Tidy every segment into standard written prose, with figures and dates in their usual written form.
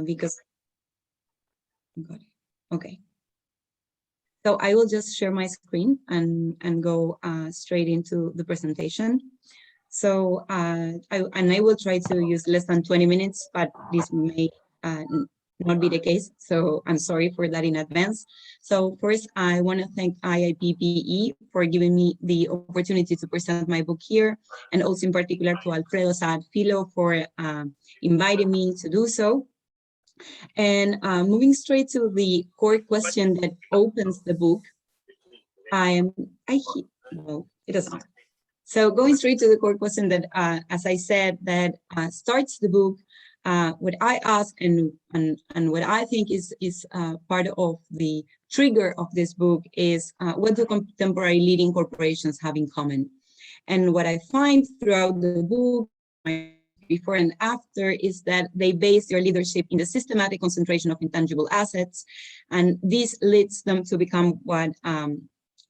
because, okay. So I will just share my screen and go straight into the presentation. So I will try to use less than 20 minutes, but this may not be the case. So I'm sorry for that in advance. So first, I want to thank IIPPE for giving me the opportunity to present my book here, and also in particular to Alfredo Saad Filo for inviting me to do so. And moving straight to the core question that opens the book, no, it doesn't. So going straight to the core question that, as I said, that starts the book, what I ask and what I think is part of the trigger of this book is what do contemporary leading corporations have in common? And what I find throughout the book, before and after, is that they base their leadership in the systematic concentration of intangible assets, and this leads them to become what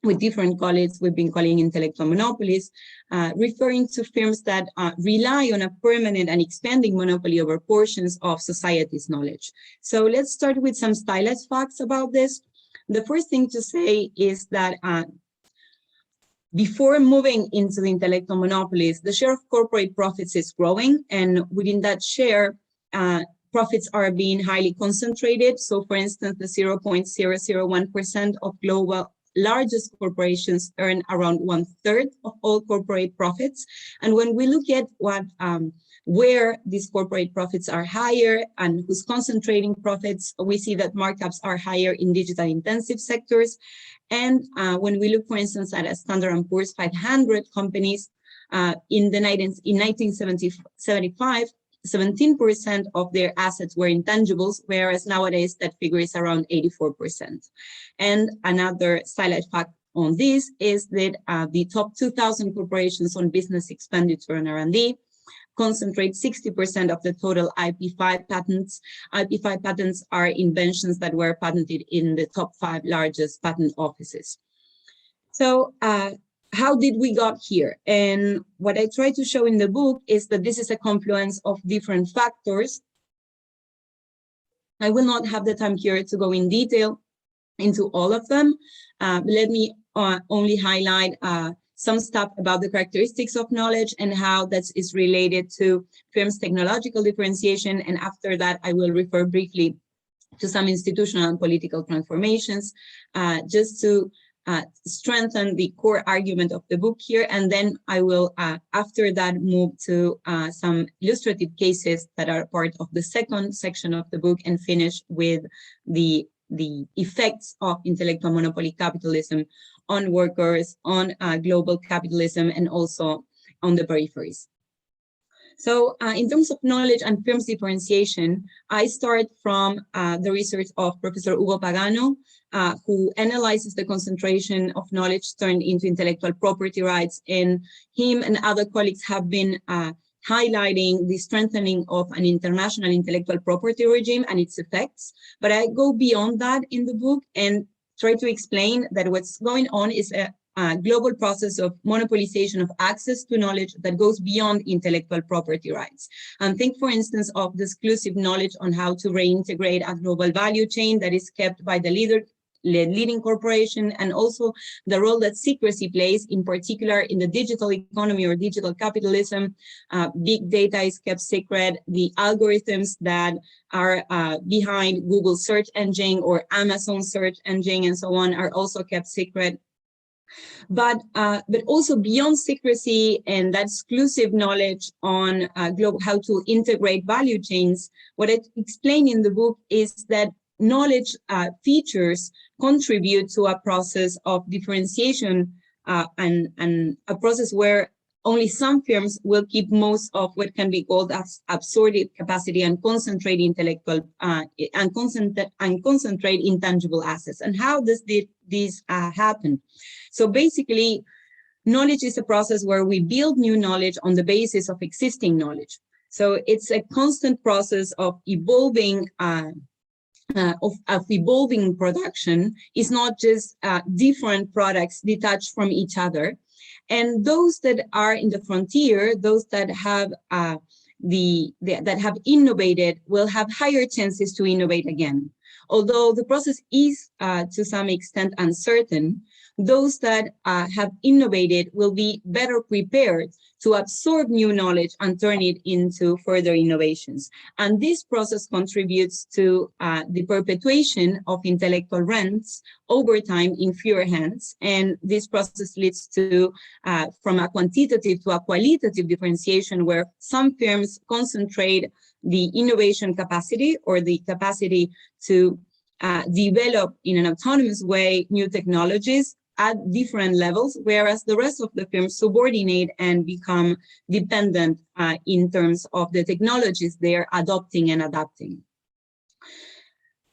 with different colleagues we've been calling intellectual monopolies, referring to firms that rely on a permanent and expanding monopoly over portions of society's knowledge. So let's start with some stylized facts about this. The first thing to say is that before moving into the intellectual monopolies, the share of corporate profits is growing, and within that share, profits are being highly concentrated. So for instance, the 0.001% of global largest corporations earn around 1/3 of all corporate profits. And when we look at what where these corporate profits are higher and who's concentrating profits, we see that markups are higher in digital intensive sectors. And when we look, for instance, at a Standard & Poor's 500 companies in 1975, 17% of their assets were intangibles, whereas nowadays that figure is around 84%. And another stylized fact on this is that the top 2,000 corporations on business expenditure and R&D concentrate 60% of the total IP5 patents. IP5 patents are inventions that were patented in the top 5 largest patent offices. So how did we got here? And what I try to show in the book is that this is a confluence of different factors. I will not have the time here to go in detail into all of them. Let me only highlight some stuff about the characteristics of knowledge and how that is related to firms' technological differentiation. And after that, I will refer briefly to some institutional and political transformations, just to strengthen the core argument of the book here. And then I will, after that, move to some illustrative cases that are part of the second section of the book and finish with the effects of intellectual monopoly capitalism on workers, on global capitalism, and also on the peripheries. So in terms of knowledge and firms differentiation, I start from the research of Professor Hugo Pagano, who analyzes the concentration of knowledge turned into intellectual property rights. And him and other colleagues have been highlighting the strengthening of an international intellectual property regime and its effects. But I go beyond that in the book and try to explain that what's going on is a global process of monopolization of access to knowledge that goes beyond intellectual property rights. And think, for instance, of the exclusive knowledge on how to reintegrate a global value chain that is kept by the leading corporation, and also the role that secrecy plays, in particular in the digital economy or digital capitalism. Big data is kept secret. The algorithms that are behind Google search engine or Amazon search engine and so on are also kept secret. But also beyond secrecy and that exclusive knowledge on how to integrate value chains, what I explain in the book is that knowledge features contribute to a process of differentiation and a process where only some firms will keep most of what can be called as absorptive capacity and concentrate intellectual and concentrate intangible assets. And how does this happen? So basically, knowledge is a process where we build new knowledge on the basis of existing knowledge. So it's a constant process of evolving evolving production. Is not just different products detached from each other. And those that are in the frontier, those that have that have innovated will have higher chances to innovate again. Although the process is to some extent uncertain, those that have innovated will be better prepared to absorb new knowledge and turn it into further innovations. And this process contributes to the perpetuation of intellectual rents over time in fewer hands. And this process leads to, from a quantitative to a qualitative differentiation, where some firms concentrate the innovation capacity or the capacity to develop in an autonomous way new technologies at different levels, whereas the rest of the firms subordinate and become dependent in terms of the technologies they're adopting and adapting.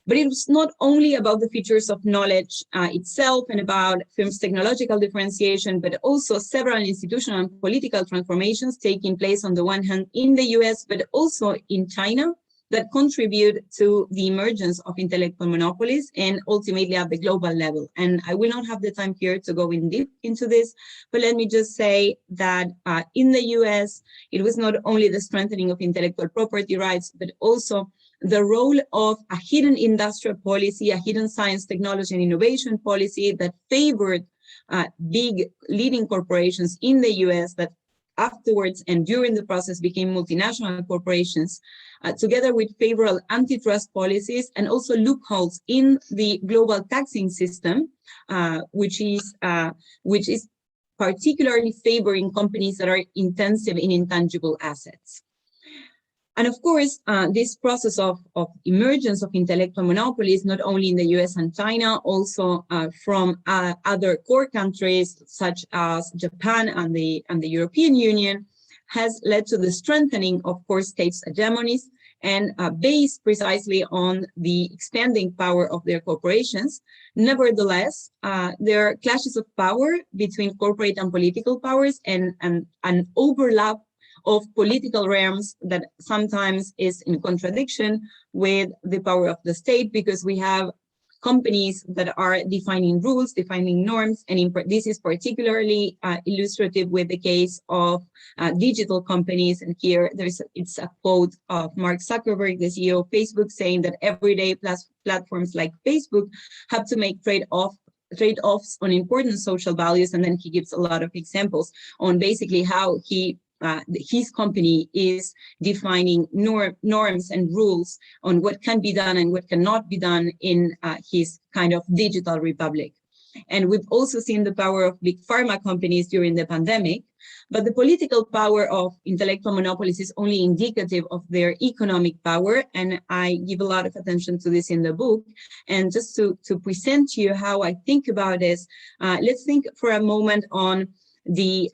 But it's not only about the features of knowledge itself and about firms' technological differentiation, but also several institutional and political transformations taking place on the one hand in the US, but also in China, that contribute to the emergence of intellectual monopolies and ultimately at the global level. And I will not have the time here to go in deep into this, but let me just say that in the US, it was not only the strengthening of intellectual property rights, but also the role of a hidden industrial policy, a hidden science, technology, and innovation policy that favored big leading corporations in the US that afterwards and during the process became multinational corporations, together with favorable antitrust policies and also loopholes in the global taxing system, which is particularly favoring companies that are intensive in intangible assets. And of course, this process of emergence of intellectual monopolies, not only in the US and China, also from other core countries such as Japan and the European Union, has led to the strengthening of core states' hegemonies and based precisely on the expanding power of their corporations. Nevertheless, there are clashes of power between corporate and political powers and an overlap of political realms that sometimes is in contradiction with the power of the state, because we have companies that are defining rules, defining norms, and this is particularly illustrative with the case of digital companies. And here it's a quote of Mark Zuckerberg, the CEO of Facebook, saying that everyday platforms like Facebook have to make trade-offs on important social values. And then he gives a lot of examples on basically how his company is defining norms and rules on what can be done and what cannot be done in his kind of digital republic. And we've also seen the power of big pharma companies during the pandemic, but the political power of intellectual monopolies is only indicative of their economic power. And I give a lot of attention to this in the book. And just to present to you how I think about this, let's think for a moment on the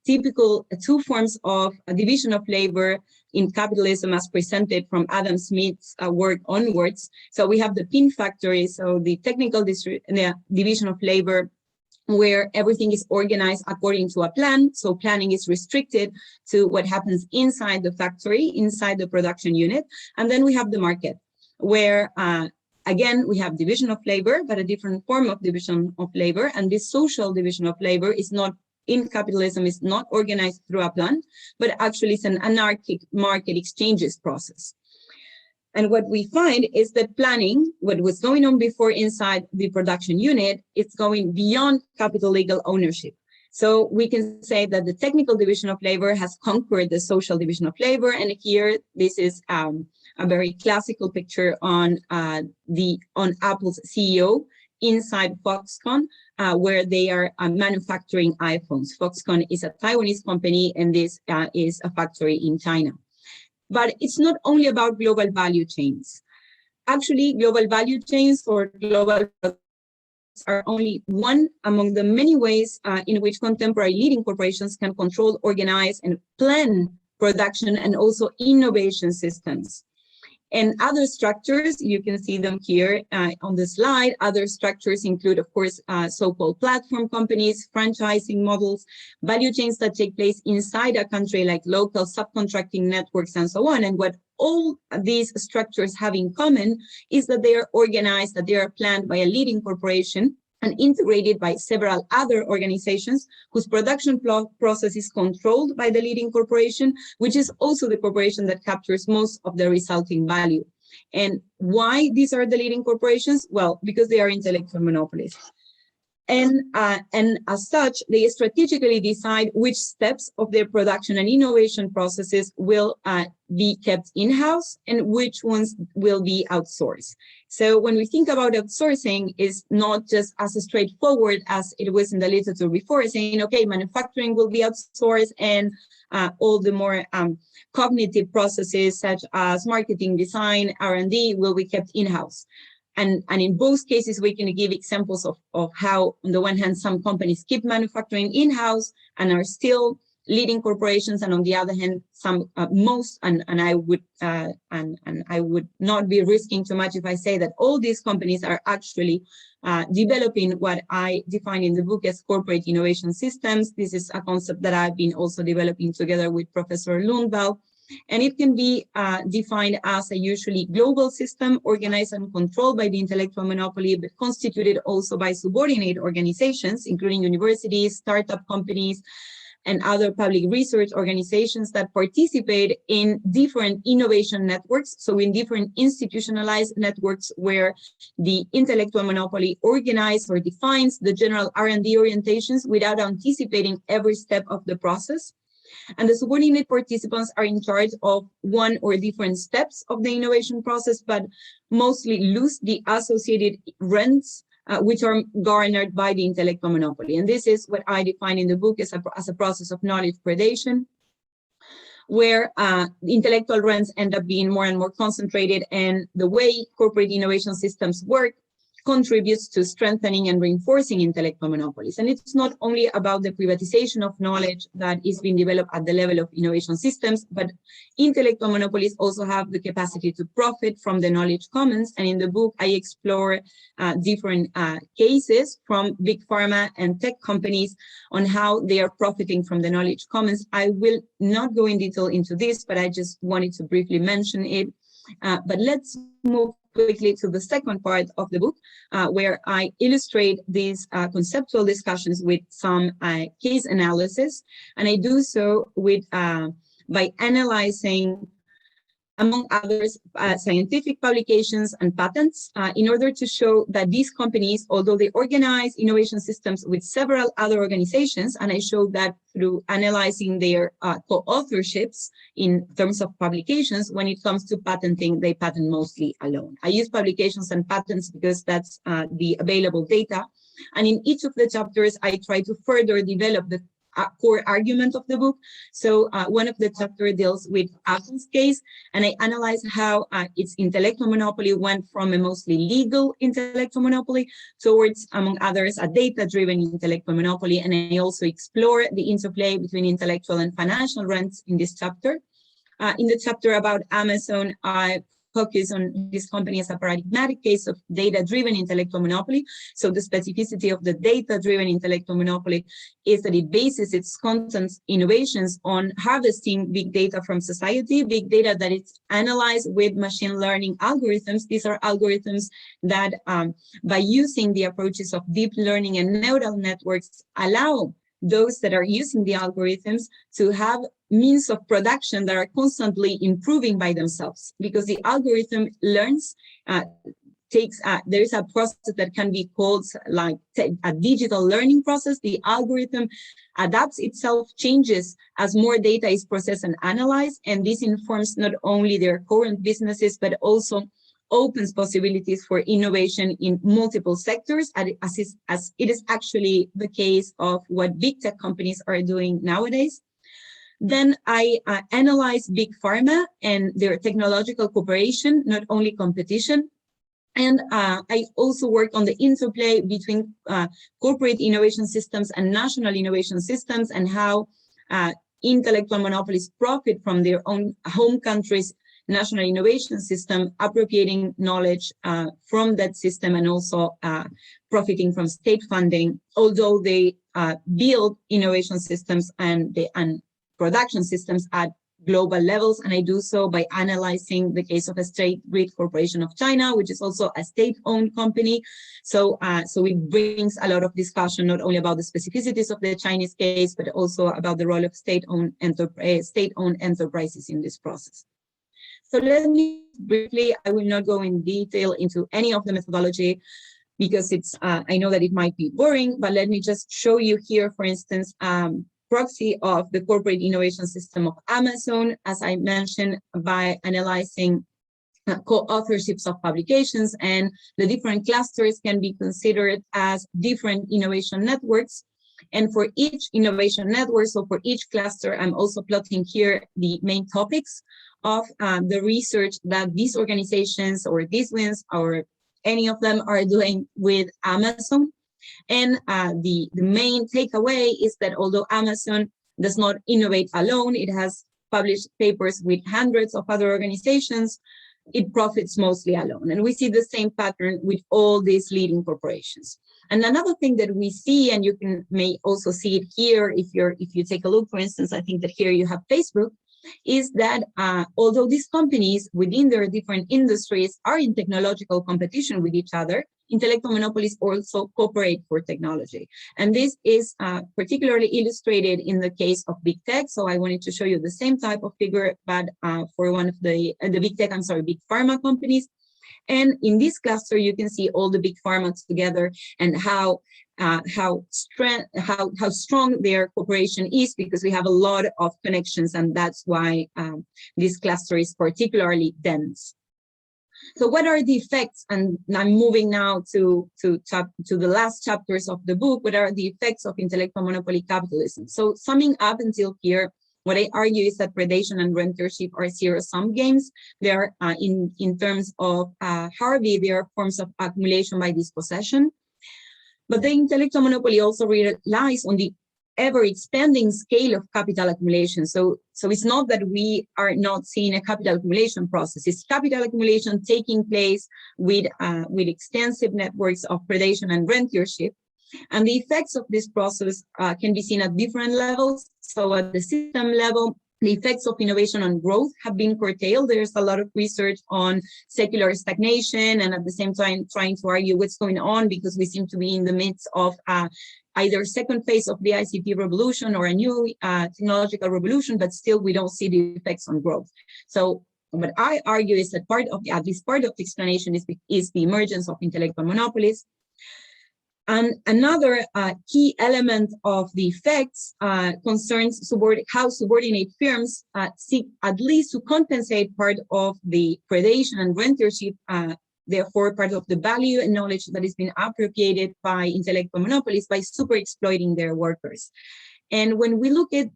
typical two forms of a division of labor in capitalism as presented from Adam Smith's work onwards. So we have the pin factory, so the technical division of labor, where everything is organized according to a plan. So planning is restricted to what happens inside the factory, inside the production unit. And then we have the market, where again, we have division of labor, but a different form of division of labor. And this social division of labor is not in capitalism, is not organized through a plan, but actually it's an anarchic market exchanges process. And what we find is that planning, what was going on before inside the production unit, it's going beyond capital legal ownership. So we can say that the technical division of labor has conquered the social division of labor. And here, this is a very classical picture on Apple's CEO inside Foxconn, where they are manufacturing iPhones. Foxconn is a Taiwanese company, and this is a factory in China. But it's not only about global value chains. Actually, global value chains or global are only one among the many ways in which contemporary leading corporations can control, organize, and plan production and also innovation systems. And other structures, you can see them here on the slide. Other structures include, of course, so-called platform companies, franchising models, value chains that take place inside a country like local subcontracting networks and so on. And what all these structures have in common is that they are organized, that they are planned by a leading corporation and integrated by several other organizations whose production process is controlled by the leading corporation, which is also the corporation that captures most of the resulting value. And why these are the leading corporations? Well, because they are intellectual monopolies. And as such, they strategically decide which steps of their production and innovation processes will be kept in-house and which ones will be outsourced. So when we think about outsourcing, it's not just as straightforward as it was in the literature before, saying, okay, manufacturing will be outsourced and all the more cognitive processes such as marketing, design, R&D will be kept in-house. And in both cases, we can give examples of how, on the one hand, some companies keep manufacturing in-house and are still leading corporations, and on the other hand, some most, and I would not be risking too much if I say that all these companies are actually developing what I define in the book as corporate innovation systems. This is a concept that I've been also developing together with Professor Lundvall. And it can be defined as a usually global system organized and controlled by the intellectual monopoly, but constituted also by subordinate organizations, including universities, startup companies, and other public research organizations that participate in different innovation networks. So in different institutionalized networks where the intellectual monopoly organizes or defines the general R&D orientations without anticipating every step of the process. And the subordinate participants are in charge of one or different steps of the innovation process, but mostly lose the associated rents, which are garnered by the intellectual monopoly. And this is what I define in the book as a process of knowledge predation, where intellectual rents end up being more and more concentrated, and the way corporate innovation systems work contributes to strengthening and reinforcing intellectual monopolies. And it's not only about the privatization of knowledge that is being developed at the level of innovation systems, but intellectual monopolies also have the capacity to profit from the knowledge commons. And in the book, I explore different cases from big pharma and tech companies on how they are profiting from the knowledge commons. I will not go in detail into this, but I just wanted to briefly mention it. But let's move quickly to the second part of the book, where I illustrate these conceptual discussions with some case analysis. And I do so with by analyzing, among others, scientific publications and patents in order to show that these companies, although they organize innovation systems with several other organizations, and I show that through analyzing their co-authorships in terms of publications, when it comes to patenting, they patent mostly alone. I use publications and patents because that's the available data. And in each of the chapters, I try to further develop the core argument of the book. So one of the chapters deals with Apple's case, and I analyze how its intellectual monopoly went from a mostly legal intellectual monopoly towards, among others, a data-driven intellectual monopoly. And I also explore the interplay between intellectual and financial rents in this chapter. In the chapter about Amazon, I focus on this company as a paradigmatic case of data-driven intellectual monopoly. So the specificity of the data-driven intellectual monopoly is that it bases its content innovations on harvesting big data from society, big data that it's analyzed with machine learning algorithms. These are algorithms that, by using the approaches of deep learning and neural networks, allow those that are using the algorithms to have means of production that are constantly improving by themselves, because the algorithm learns, there is a process that can be called like a digital learning process. The algorithm adapts itself, changes as more data is processed and analyzed, and this informs not only their current businesses, but also opens possibilities for innovation in multiple sectors, as it is actually the case of what big tech companies are doing nowadays. Then I analyze big pharma and their technological cooperation, not only competition. And I also work on the interplay between corporate innovation systems and national innovation systems, and how intellectual monopolies profit from their own home countries' national innovation system, appropriating knowledge from that system, and also profiting from state funding, although they build innovation systems and production systems at global levels, and I do so by analyzing the case of a State Grid Corporation of China, which is also a state-owned company. So it brings a lot of discussion, not only about the specificities of the Chinese case, but also about the role of state-owned enterprises in this process. So let me briefly, I will not go in detail into any of the methodology because it's, I know that it might be boring, but let me just show you here, for instance, proxy of the corporate innovation system of Amazon, as I mentioned, by analyzing co-authorships of publications, and the different clusters can be considered as different innovation networks. And for each innovation network, so for each cluster, I'm also plotting here the main topics of the research that these organizations or these wins or any of them are doing with Amazon. And the main takeaway is that although Amazon does not innovate alone, it has published papers with hundreds of other organizations, it profits mostly alone. And we see the same pattern with all these leading corporations. And another thing that we see, and you may also see it here if you take a look, for instance, I think that here you have Facebook, is that although these companies within their different industries are in technological competition with each other, intellectual monopolies also cooperate for technology. And this is particularly illustrated in the case of big tech. So I wanted to show you the same type of figure, but for one of the big tech, big pharma companies. And in this cluster, you can see all the big pharma together and how strong their cooperation is, because we have a lot of connections, and that's why this cluster is particularly dense. So what are the effects? And I'm moving now to the last chapters of the book. What are the effects of intellectual monopoly capitalism? So summing up until here, what I argue is that predation and rentership are zero-sum games. They are, in terms of Harvey, they are forms of accumulation by dispossession. But the intellectual monopoly also relies on the ever-expanding scale of capital accumulation. So it's not that we are not seeing a capital accumulation process. It's capital accumulation taking place with extensive networks of predation and rentership. And the effects of this process can be seen at different levels. So at the system level, the effects of innovation on growth have been curtailed. There's a lot of research on secular stagnation, and at the same time trying to argue what's going on, because we seem to be in the midst of either second phase of the ICT revolution or a new technological revolution, but still we don't see the effects on growth. So what I argue is that at least part of the explanation is the emergence of intellectual monopolies. And another key element of the effects concerns how subordinate firms seek at least to compensate part of the predation and rentership, therefore part of the value and knowledge that is being appropriated by intellectual monopolies by super exploiting their workers. And when we look at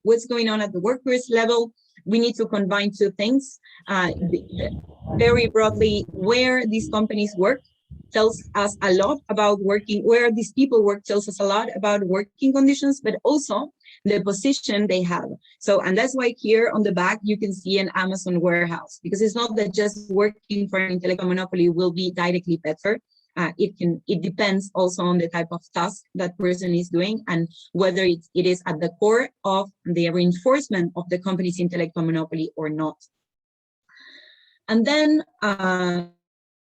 what's going on at the workers level, we need to combine two things. Very broadly, where these companies work tells us a lot about where these people work tells us a lot about working conditions, but also the position they have. So, and that's why here on the back, you can see an Amazon warehouse, because it's not that just working for an intellectual monopoly will be directly better. It depends also on the type of task that person is doing and whether it is at the core of the reinforcement of the company's intellectual monopoly or not. And then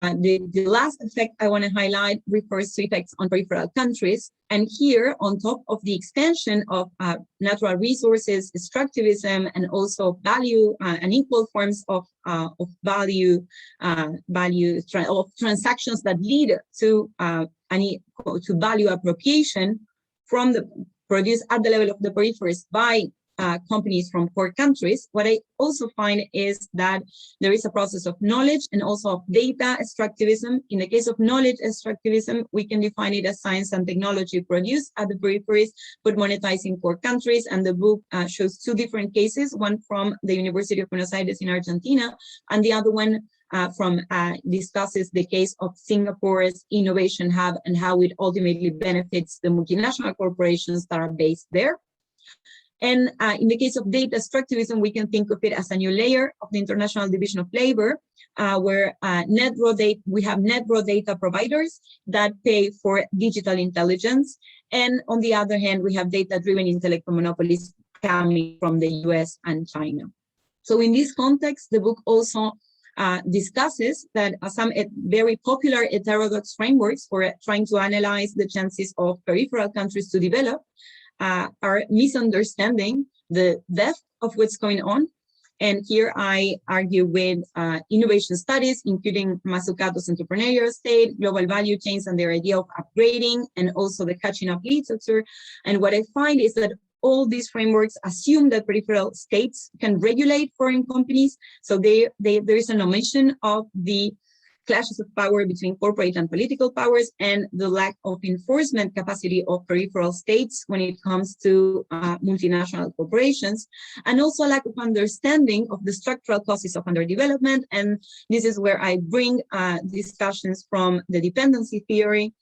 the last effect I want to highlight refers to effects on peripheral countries. And here, on top of the extension of natural resources, extractivism, and also value and equal forms of value, of transactions that lead to value appropriation from the produced at the level of the peripheries by companies from core countries, what I also find is that there is a process of knowledge and also of data extractivism. In the case of knowledge extractivism, we can define it as science and technology produced at the peripheries, but monetized in core countries. And the book shows two different cases, one from the University of Buenos Aires in Argentina, and the other one discusses the case of Singapore's innovation hub and how it ultimately benefits the multinational corporations that are based there. And in the case of data extractivism, we can think of it as a new layer of the International Division of Labor, where we have net raw data providers that pay for digital intelligence. And on the other hand, we have data-driven intellectual monopolies coming from the US and China. So in this context, the book also discusses that some very popular heterodox frameworks for trying to analyze the chances of peripheral countries to develop are misunderstanding the depth of what's going on. And here I argue with innovation studies, including Mazzucato's entrepreneurial state, global value chains and their idea of upgrading, and also the catching up literature. And what I find is that all these frameworks assume that peripheral states can regulate foreign companies. So there is an omission of the clashes of power between corporate and political powers and the lack of enforcement capacity of peripheral states when it comes to multinational corporations, and also a lack of understanding of the structural causes of underdevelopment. And this is where I bring discussions from the dependency theory,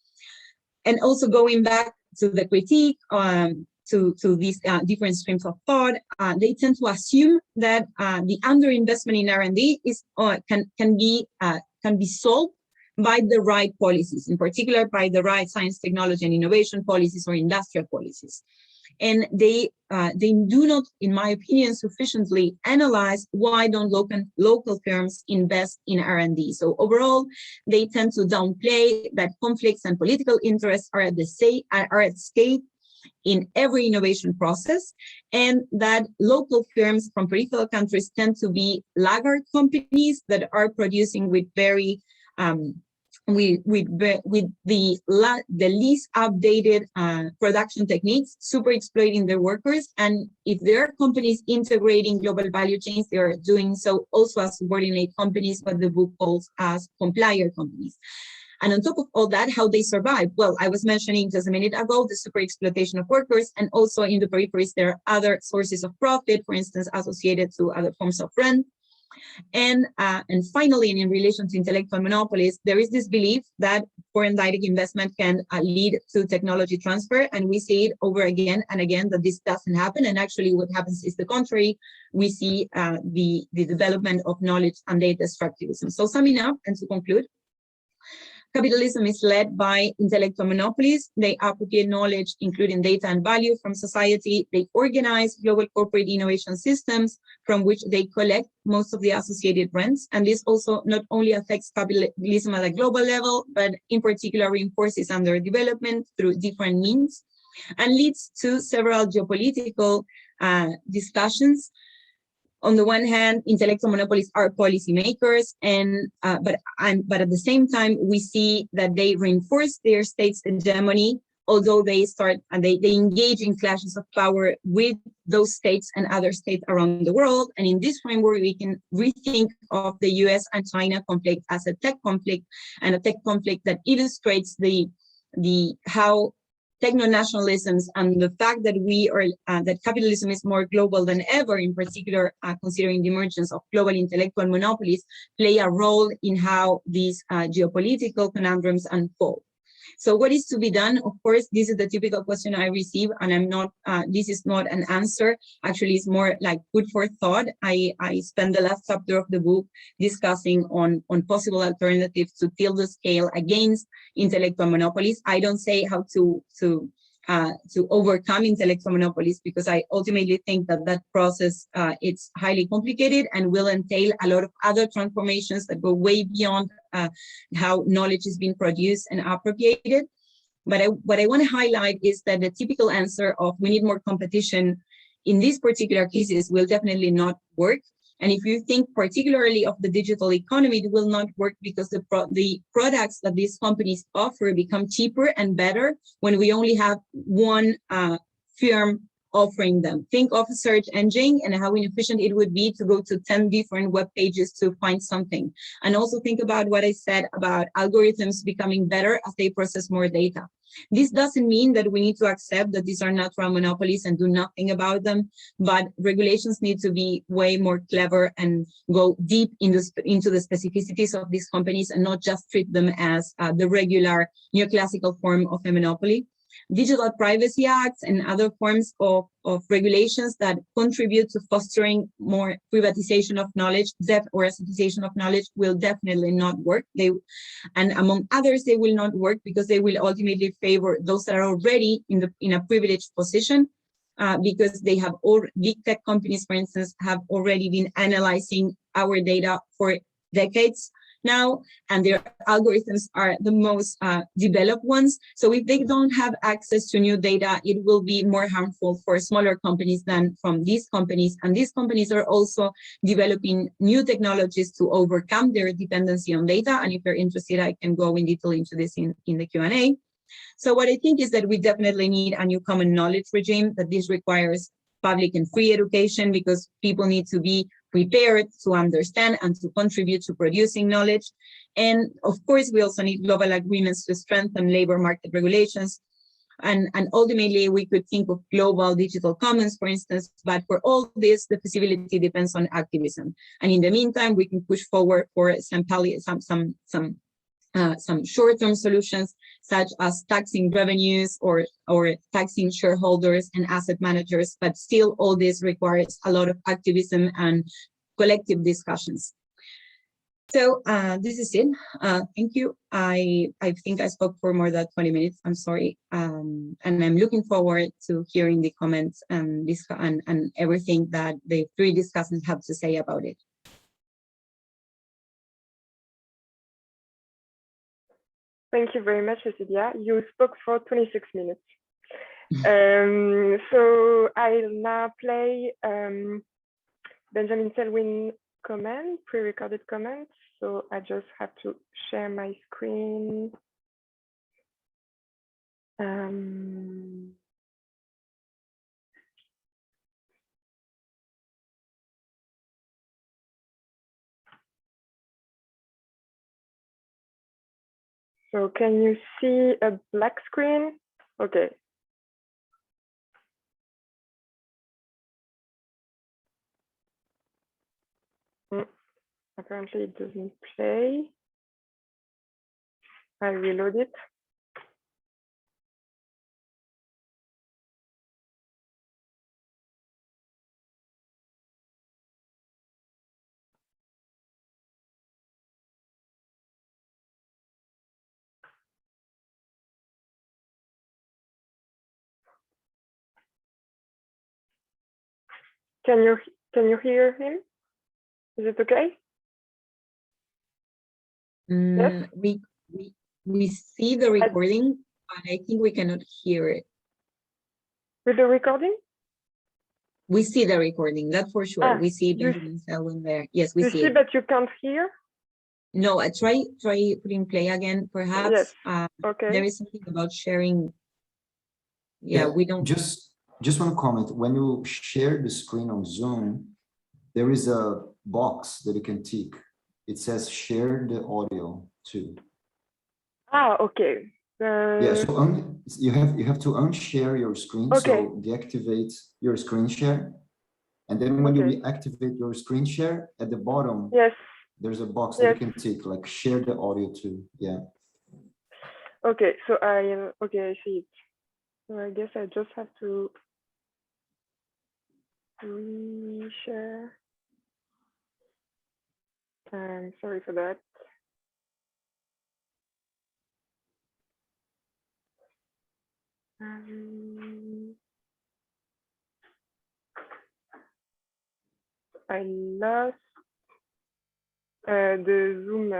and also going back to the critique to these different streams of thought. They tend to assume that the underinvestment in R&D is can be solved by the right policies, in particular by the right science, technology, and innovation policies or industrial policies. And they do not, in my opinion, sufficiently analyze why don't local firms invest in R&D. So overall, they tend to downplay that conflicts and political interests are at stake in every innovation process, and that local firms from peripheral countries tend to be laggard companies that are producing with very with the least updated production techniques, super exploiting their workers. And if there are companies integrating global value chains, they are doing so also as subordinate companies, what the book calls as complier companies. And on top of all that, how they survive? Well, I was mentioning just a minute ago, the super exploitation of workers, and also in the peripheries, there are other sources of profit, for instance, associated to other forms of rent. And finally, and in relation to intellectual monopolies, there is this belief that foreign direct investment can lead to technology transfer. And we see it over again and again that this doesn't happen. And actually what happens is the contrary. We see the development of knowledge and data extractivism. So summing up and to conclude, capitalism is led by intellectual monopolies. They appropriate knowledge, including data and value, from society. They organize global corporate innovation systems from which they collect most of the associated rents. And this also not only affects capitalism at a global level, but in particular reinforces underdevelopment through different means and leads to several geopolitical discussions. On the one hand, intellectual monopolies are policymakers, but at the same time, we see that they reinforce their state's hegemony, although they engage in clashes of power with those states and other states around the world. And in this framework, we can rethink of the US and China conflict as a tech conflict, and a tech conflict that illustrates how techno-nationalisms and the fact that that capitalism is more global than ever, in particular, considering the emergence of global intellectual monopolies, play a role in how these geopolitical conundrums unfold. So what is to be done? Of course, this is the typical question I receive, and this is not an answer. Actually, it's more like food for thought. I spent the last chapter of the book discussing on possible alternatives to tilt the scale against intellectual monopolies. I don't say how to overcome intellectual monopolies, because I ultimately think that process it's highly complicated and will entail a lot of other transformations that go way beyond how knowledge is being produced and appropriated. But what I want to highlight is that the typical answer of we need more competition in these particular cases will definitely not work. And if you think particularly of the digital economy, it will not work because the products that these companies offer become cheaper and better when we only have one firm offering them. Think of a search engine and how inefficient it would be to go to 10 different web pages to find something. And also think about what I said about algorithms becoming better as they process more data. This doesn't mean that we need to accept that these are natural monopolies and do nothing about them, but regulations need to be way more clever and go deep into the specificities of these companies and not just treat them as the regular neoclassical form of a monopoly. Digital privacy acts and other forms of regulations that contribute to fostering more privatization of knowledge, depth or association of knowledge will definitely not work. And among others, they will not work because they will ultimately favor those that are already in a privileged position because they have all big tech companies, for instance, have already been analyzing our data for decades now, and their algorithms are the most developed ones. So if they don't have access to new data, it will be more harmful for smaller companies than from these companies. And these companies are also developing new technologies to overcome their dependency on data. And if you're interested, I can go in detail into this in the Q&A. So what I think is that we definitely need a new common knowledge regime, that this requires public and free education, because people need to be prepared to understand and to contribute to producing knowledge. And of course, we also need global agreements to strengthen labor market regulations. And ultimately, we could think of global digital commons, for instance, but for all this, the feasibility depends on activism. And in the meantime, we can push forward for some short-term solutions, such as taxing revenues or taxing shareholders and asset managers, but still all this requires a lot of activism and collective discussions. So this is it. Thank you. I think I spoke for more than 20 minutes. I'm sorry. And I'm looking forward to hearing the comments and everything that the three discussants have to say about it. Thank you very much, Cecilia. You spoke for 26 minutes. So I'll now play Benjamin Selwyn comment, pre-recorded comments. So I just have to share my screen. So can you see a black screen? Okay. Apparently it doesn't play. I reload it. Can you hear him? Is it okay? Yes. We see the recording, but I think we cannot hear it. With the recording? We see the recording, that for sure. We see Benjamin Selwyn there. Yes, we see it. You see that you can't hear? No, I try putting play again. Perhaps yes. Okay. There is something about sharing. Yeah, we don't. Just want to comment. When you share the screen on Zoom, there is a box that you can tick. It says share the audio too. Ah, okay. Yeah, so you have to unshare your screen. Okay. So deactivate your screen share, and then when you reactivate your screen share, at the bottom, there's a box that you can tick, like share the audio too. Yeah. Okay, so I see it. So I guess I just have to reshare. I'm sorry for that. I lost the Zoom.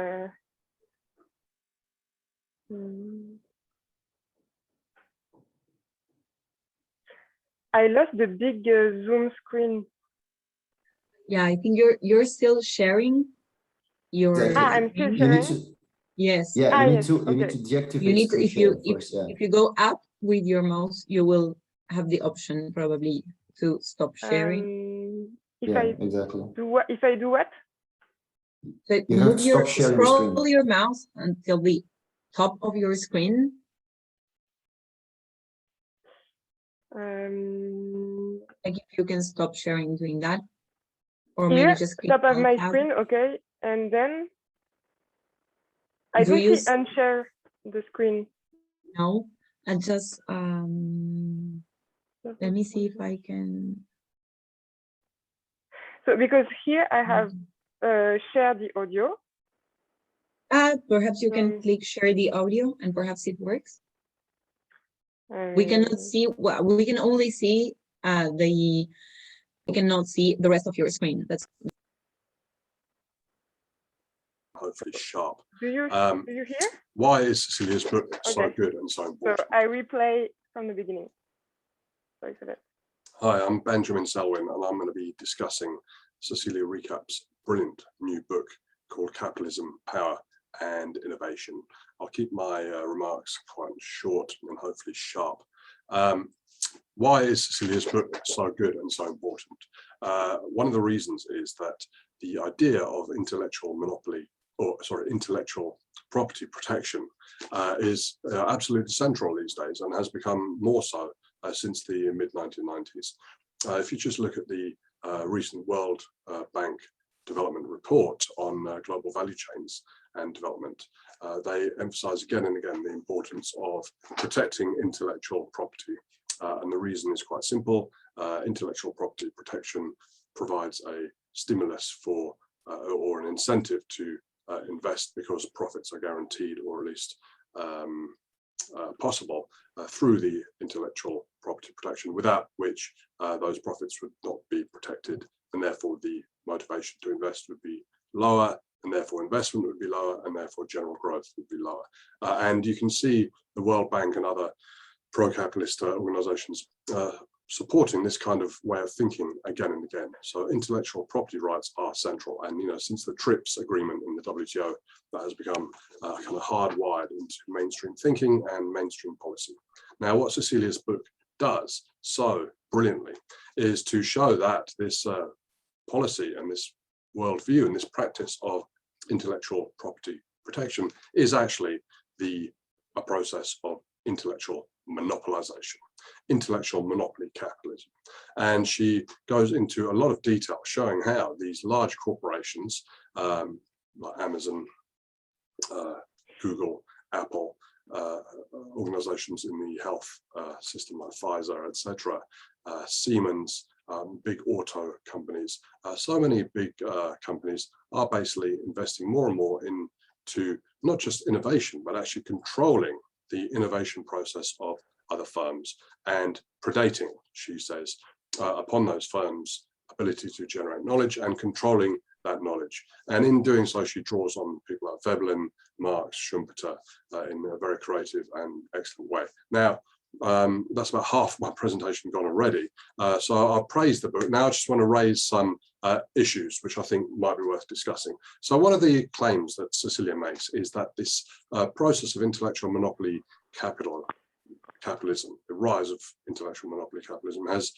I lost the big Zoom screen. Yeah, I think you're still sharing your. Exactly. I'm still sharing. Yes. Yeah, you need to deactivate. You need to, if you go up with your mouse, you will have the option probably to stop sharing. If I do what? So you scroll your mouse until the top of your screen. Like if you can stop sharing doing that, or maybe just click top of my screen. Okay, and then I don't see unshare the screen. No, I just let me see if I can. So because here I have share the audio. Perhaps you can click share the audio and perhaps it works. We cannot see, well, we can only see I cannot see the rest of your screen. That's hopefully sharp. Do you hear? Why is Cecilia's book so good and so important? So I replay from the beginning. Sorry for that. Hi, I'm Benjamin Selwyn, and I'm going to be discussing Cecilia Rikap's brilliant new book called Capitalism, Power and Innovation. I'll keep my remarks quite short and hopefully sharp. Why is Cecilia's book so good and so important? One of the reasons is that the idea of intellectual property protection is absolutely central these days and has become more so since the mid-1990s. If you just look at the recent World Bank development report on global value chains and development, they emphasize again and again the importance of protecting intellectual property. And the reason is quite simple. Intellectual property protection provides a stimulus for or an incentive to invest, because profits are guaranteed, or at least possible through the intellectual property protection, without which those profits would not be protected, and therefore the motivation to invest would be lower, and therefore investment would be lower, and therefore general growth would be lower. And you can see the World Bank and other pro-capitalist organizations supporting this kind of way of thinking again and again. So intellectual property rights are central, and since the TRIPS agreement in the WTO, that has become kind of hardwired into mainstream thinking and mainstream policy. Now, what Cecilia's book does so brilliantly is to show that this policy and this worldview and this practice of intellectual property protection is actually a process of intellectual monopolization, intellectual monopoly capitalism. And she goes into a lot of detail showing how these large corporations like Amazon, Google, Apple, organizations in the health system like Pfizer, etc., Siemens, big auto companies, so many big companies are basically investing more and more into not just innovation, but actually controlling the innovation process of other firms and predating, she says, upon those firms' ability to generate knowledge and controlling that knowledge. And in doing so, she draws on people like Veblen, Marx, Schumpeter in a very creative and excellent way. Now, that's about half my presentation gone already. So I'll praise the book. Now I just want to raise some issues which I think might be worth discussing. So one of the claims that Cecilia makes is that this process of intellectual monopoly capitalism, the rise of intellectual monopoly capitalism, has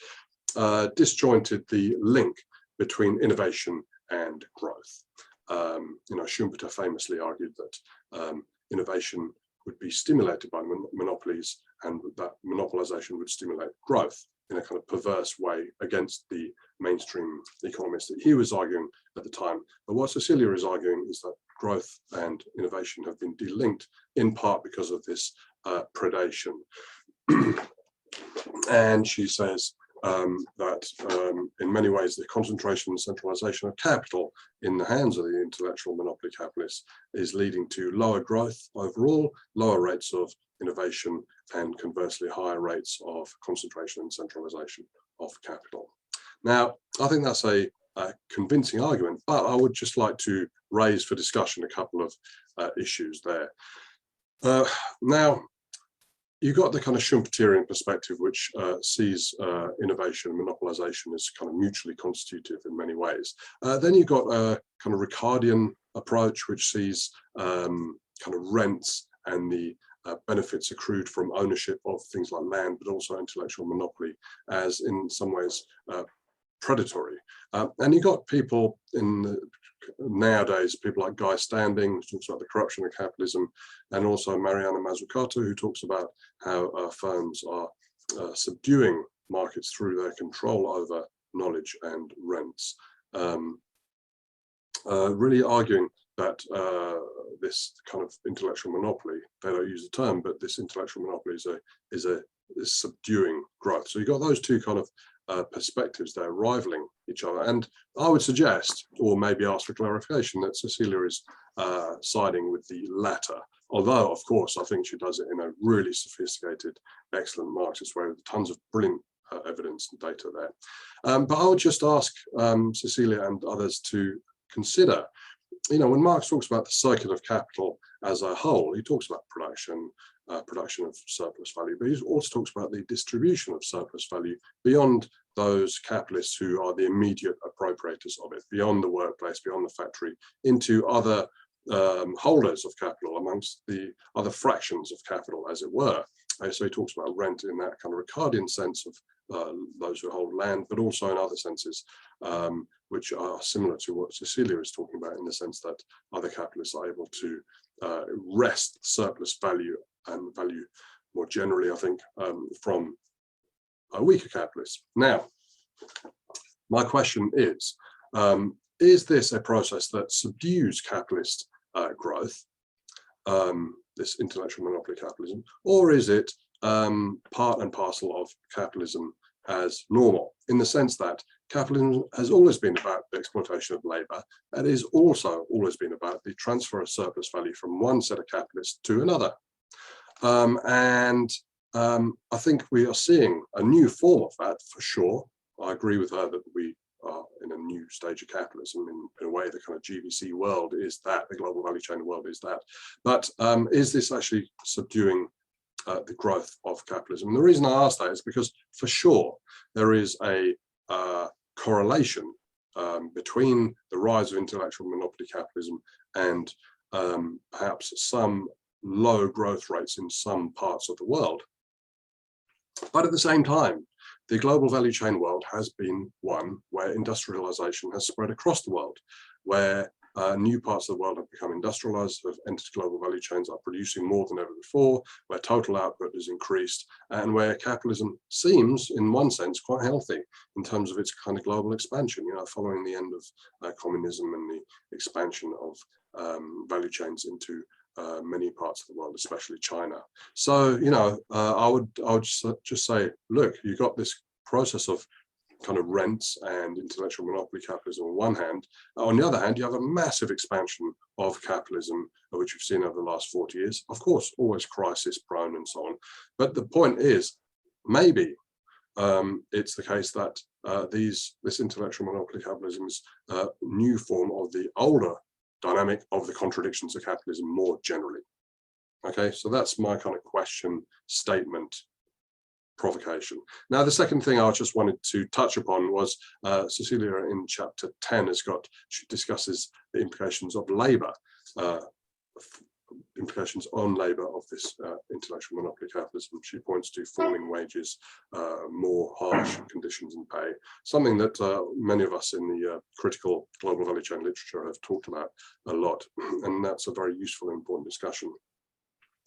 disjointed the link between innovation and growth. Schumpeter famously argued that innovation would be stimulated by monopolies, and that monopolization would stimulate growth in a kind of perverse way against the mainstream economists that he was arguing at the time. But what Cecilia is arguing is that growth and innovation have been delinked in part because of this predation. And she says that in many ways the concentration and centralization of capital in the hands of the intellectual monopoly capitalists is leading to lower growth overall, lower rates of innovation, and conversely higher rates of concentration and centralization of capital. Now, I think that's a convincing argument, but I would just like to raise for discussion a couple of issues there. Now, you've got the kind of Schumpeterian perspective, which sees innovation and monopolization as kind of mutually constitutive in many ways. Then you've got a kind of Ricardian approach, which sees kind of rents and the benefits accrued from ownership of things like land, but also intellectual monopoly as in some ways predatory. And you've got people nowadays, people like Guy Standing, who talks about the corruption of capitalism, and also Mariana Mazzucato, who talks about how firms are subduing markets through their control over knowledge and rents, really arguing that this kind of intellectual monopoly, they don't use the term, but this intellectual monopoly is subduing growth. So you've got those two kind of perspectives there rivaling each other. And I would suggest, or maybe ask for clarification, that Cecilia is siding with the latter. Although, of course, I think she does it in a really sophisticated, excellent Marxist way with tons of brilliant evidence and data there. But I would just ask Cecilia and others to consider, when Marx talks about the circle of capital as a whole, he talks about production of surplus value, but he also talks about the distribution of surplus value beyond those capitalists who are the immediate appropriators of it, beyond the workplace, beyond the factory, into other holders of capital, amongst the other fractions of capital, as it were. So he talks about rent in that kind of Ricardian sense of those who hold land, but also in other senses, which are similar to what Cecilia is talking about, in the sense that other capitalists are able to wrest surplus value and value more generally, I think, from weaker capitalists. Now, my question is this a process that subdues capitalist growth, this intellectual monopoly capitalism, or is it part and parcel of capitalism as normal, in the sense that capitalism has always been about the exploitation of labor, and is also always been about the transfer of surplus value from one set of capitalists to another? I think we are seeing a new form of that, for sure. I agree with her that we are in a new stage of capitalism. In a way, the kind of GVC world is that, the global value chain world is that. But is this actually subduing the growth of capitalism? And the reason I ask that is because, for sure, there is a correlation between the rise of intellectual monopoly capitalism and perhaps some low growth rates in some parts of the world. But at the same time, the global value chain world has been one where industrialization has spread across the world, where new parts of the world have become industrialized, have entered global value chains, are producing more than ever before, where total output has increased, and where capitalism seems, in one sense, quite healthy in terms of its kind of global expansion, following the end of communism and the expansion of value chains into many parts of the world, especially China. So, I would just say, look, you've got this process of kind of rents and intellectual monopoly capitalism on one hand. On the other hand, you have a massive expansion of capitalism, which we've seen over the last 40 years. Of course, always crisis prone and so on. But the point is, maybe it's the case that this intellectual monopoly capitalism is a new form of the older dynamic of the contradictions of capitalism more generally. Okay, so that's my kind of question, statement, provocation. Now, the second thing I just wanted to touch upon was Cecilia in chapter 10 she discusses the implications of labor, implications on labor of this intellectual monopoly capitalism. She points to falling wages, more harsh conditions and pay, something that many of us in the critical global value chain literature have talked about a lot, and that's a very useful and important discussion.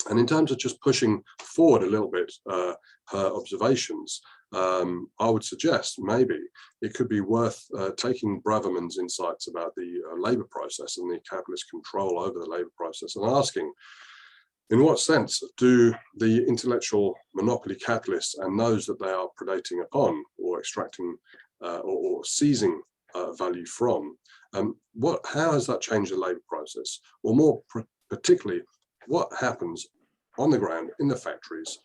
And in terms of just pushing forward a little bit her observations, I would suggest maybe it could be worth taking Braverman's insights about the labour process and the capitalist control over the labour process, and asking, in what sense do the intellectual monopoly capitalists and those that they are predating upon or extracting or seizing value from, how has that changed the labour process? Or more particularly, what happens on the ground in the factories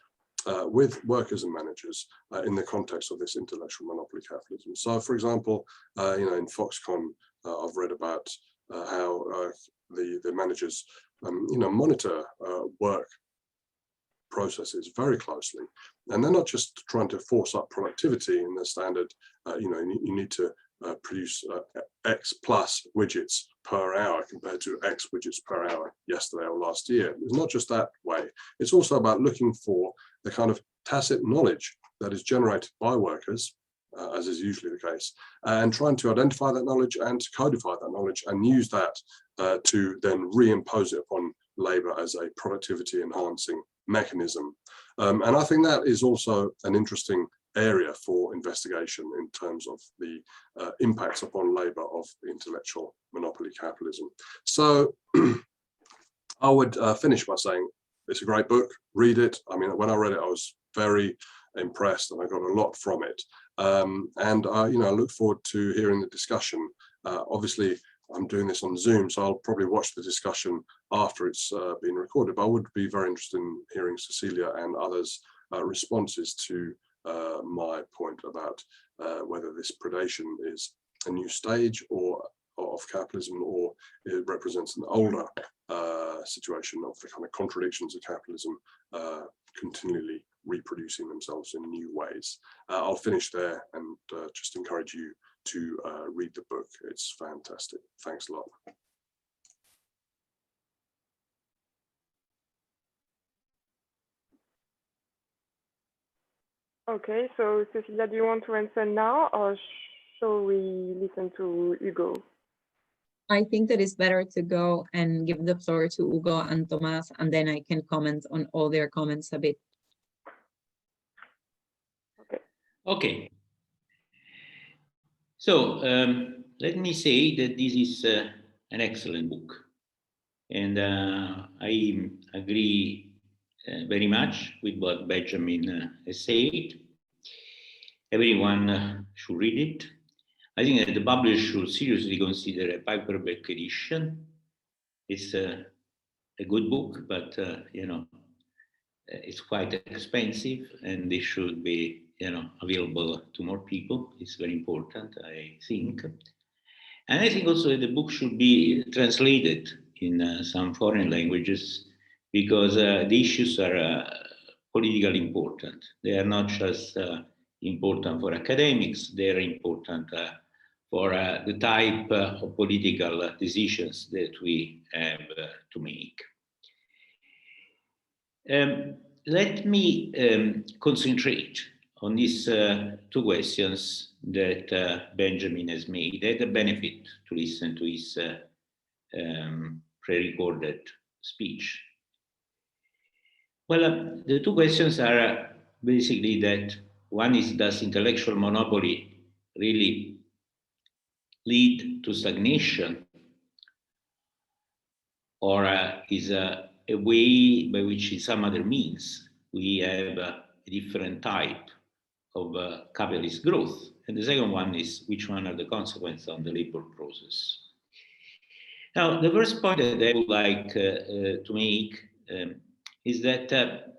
with workers and managers in the context of this intellectual monopoly capitalism? So, for example, in Foxconn, I've read about how the managers, monitor work processes very closely, and they're not just trying to force up productivity in the standard. You need to produce X plus widgets per hour compared to X widgets per hour yesterday or last year. It's not just that way. It's also about looking for the kind of tacit knowledge that is generated by workers, as is usually the case, and trying to identify that knowledge and to codify that knowledge and use that to then reimpose it upon labour as a productivity enhancing mechanism. And I think that is also an interesting area for investigation in terms of the impacts upon labour of intellectual monopoly capitalism. So I would finish by saying it's a great book, read it. I mean, when I read it, I was very impressed and I got a lot from it. And I look forward to hearing the discussion. Obviously, I'm doing this on Zoom, so I'll probably watch the discussion after it's been recorded, but I would be very interested in hearing Cecilia and others' responses to my point about whether this predation is a new stage of capitalism, or it represents an older situation of the kind of contradictions of capitalism continually reproducing themselves in new ways. I'll finish there and just encourage you to read the book. It's fantastic. Thanks a lot. Okay, so Cecilia, do you want to answer now, or shall we listen to Hugo? I think that it's better to go and give the floor to Hugo and Tomas, and then I can comment on all their comments a bit. Okay. So let me say that this is an excellent book, and I agree very much with what Benjamin has said. Everyone should read it. I think that the publisher should seriously consider a paperback edition. It's a good book, but you know, it's quite expensive, and it should be, you know, available to more people. It's very important, I think. And I think also that the book should be translated in some foreign languages, because the issues are politically important. They are not just important for academics, they are important for the type of political decisions that we have to make. Let me concentrate on these two questions that Benjamin has made. I had the benefit to listen to his pre-recorded speech. Well, the two questions are basically that one is, does intellectual monopoly really lead to stagnation, or is a way by which, in some other means, we have a different type of capitalist growth? And the second one is, which one are the consequences on the labor process? Now, the first point that I would like to make is that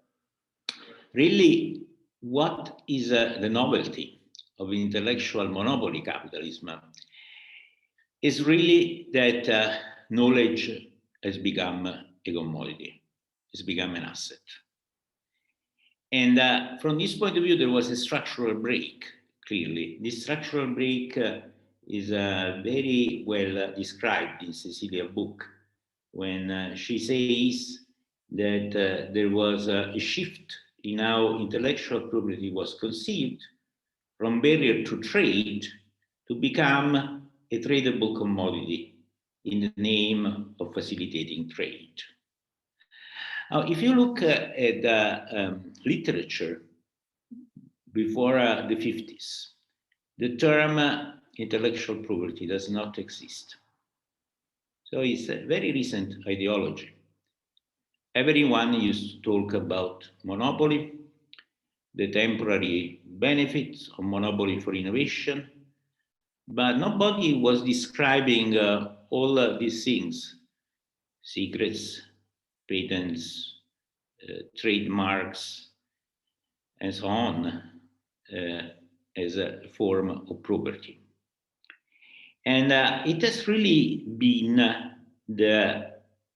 really, what is the novelty of intellectual monopoly capitalism is really that knowledge has become a commodity, has become an asset. And from this point of view, there was a structural break, clearly. This structural break is very well described in Cecilia's book, when she says that there was a shift in how intellectual property was conceived from barrier to trade to become a tradable commodity in the name of facilitating trade. Now, if you look at the literature before the 50s, the term intellectual property does not exist. So it's a very recent ideology. Everyone used to talk about monopoly, the temporary benefits of monopoly for innovation, but nobody was describing all these things: secrets, patents, trademarks, and so on, as a form of property. And it has really been the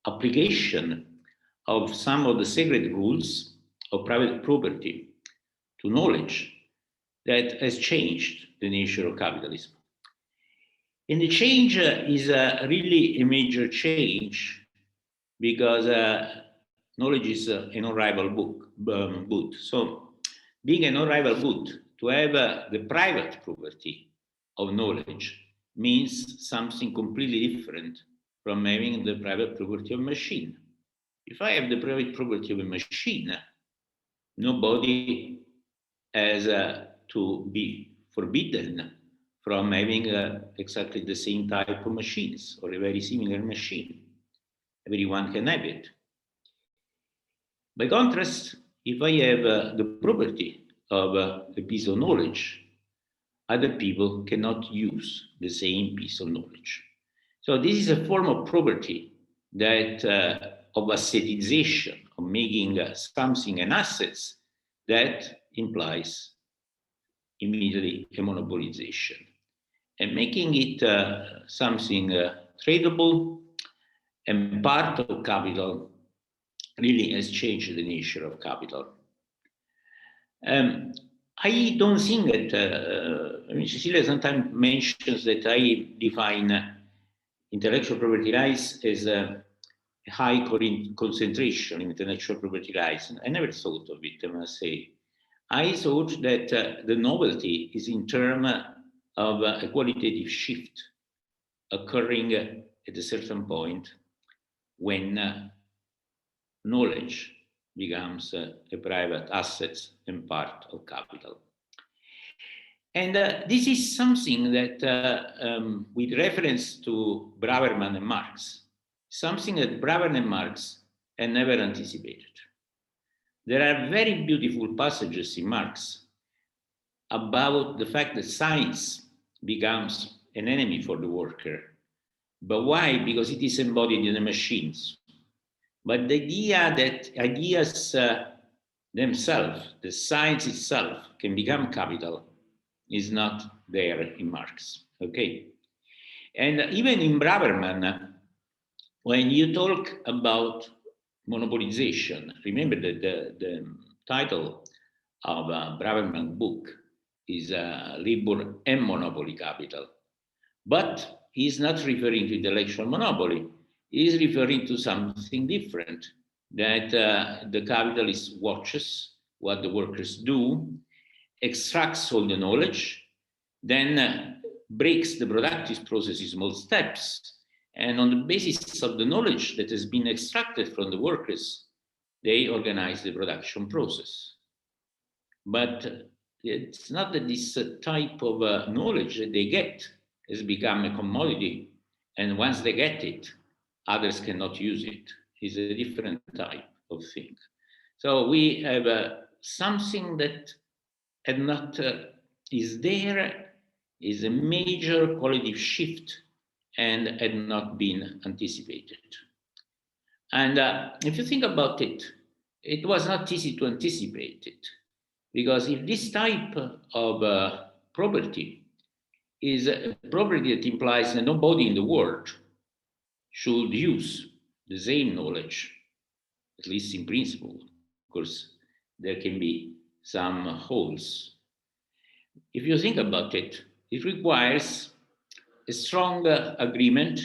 application of some of the sacred rules of private property to knowledge that has changed the nature of capitalism. And the change is really a major change, because knowledge is an unrivaled good. So being an unrivaled good, to have the private property of knowledge means something completely different from having the private property of a machine. If I have the private property of a machine, nobody has to be forbidden from having exactly the same type of machines or a very similar machine. Everyone can have it. By contrast, if I have the property of a piece of knowledge, other people cannot use the same piece of knowledge. So this is a form of property that of assetization, of making something an asset, that implies immediately a monopolization, and making it something tradable and part of capital really has changed the nature of capital. I don't think that, I mean, Cecilia sometimes mentions that I define intellectual property rights as a high concentration in intellectual property rights. I never thought of it, I must say. I thought that the novelty is in terms of a qualitative shift occurring at a certain point when knowledge becomes a private asset and part of capital. And this is something that, with reference to Braverman and Marx, something that Braverman and Marx had never anticipated. There are very beautiful passages in Marx about the fact that science becomes an enemy for the worker. But why? Because it is embodied in the machines. But the idea that ideas themselves, the science itself, can become capital is not there in Marx, okay? And even in Braverman, when you talk about monopolization, remember that the title of Braverman's book is Labor and Monopoly Capital. But he's not referring to intellectual monopoly. He's referring to something different, that the capitalist watches what the workers do, extracts all the knowledge, then breaks the productive process in small steps, and on the basis of the knowledge that has been extracted from the workers, they organize the production process. But it's not that this type of knowledge that they get has become a commodity, and once they get it, others cannot use it. It's a different type of thing. So we have something that had not is there, is a major qualitative shift and had not been anticipated. And if you think about it, it was not easy to anticipate it, because if this type of property is a property that implies that nobody in the world should use the same knowledge, at least in principle. Of course, there can be some holes. If you think about it, it requires a strong agreement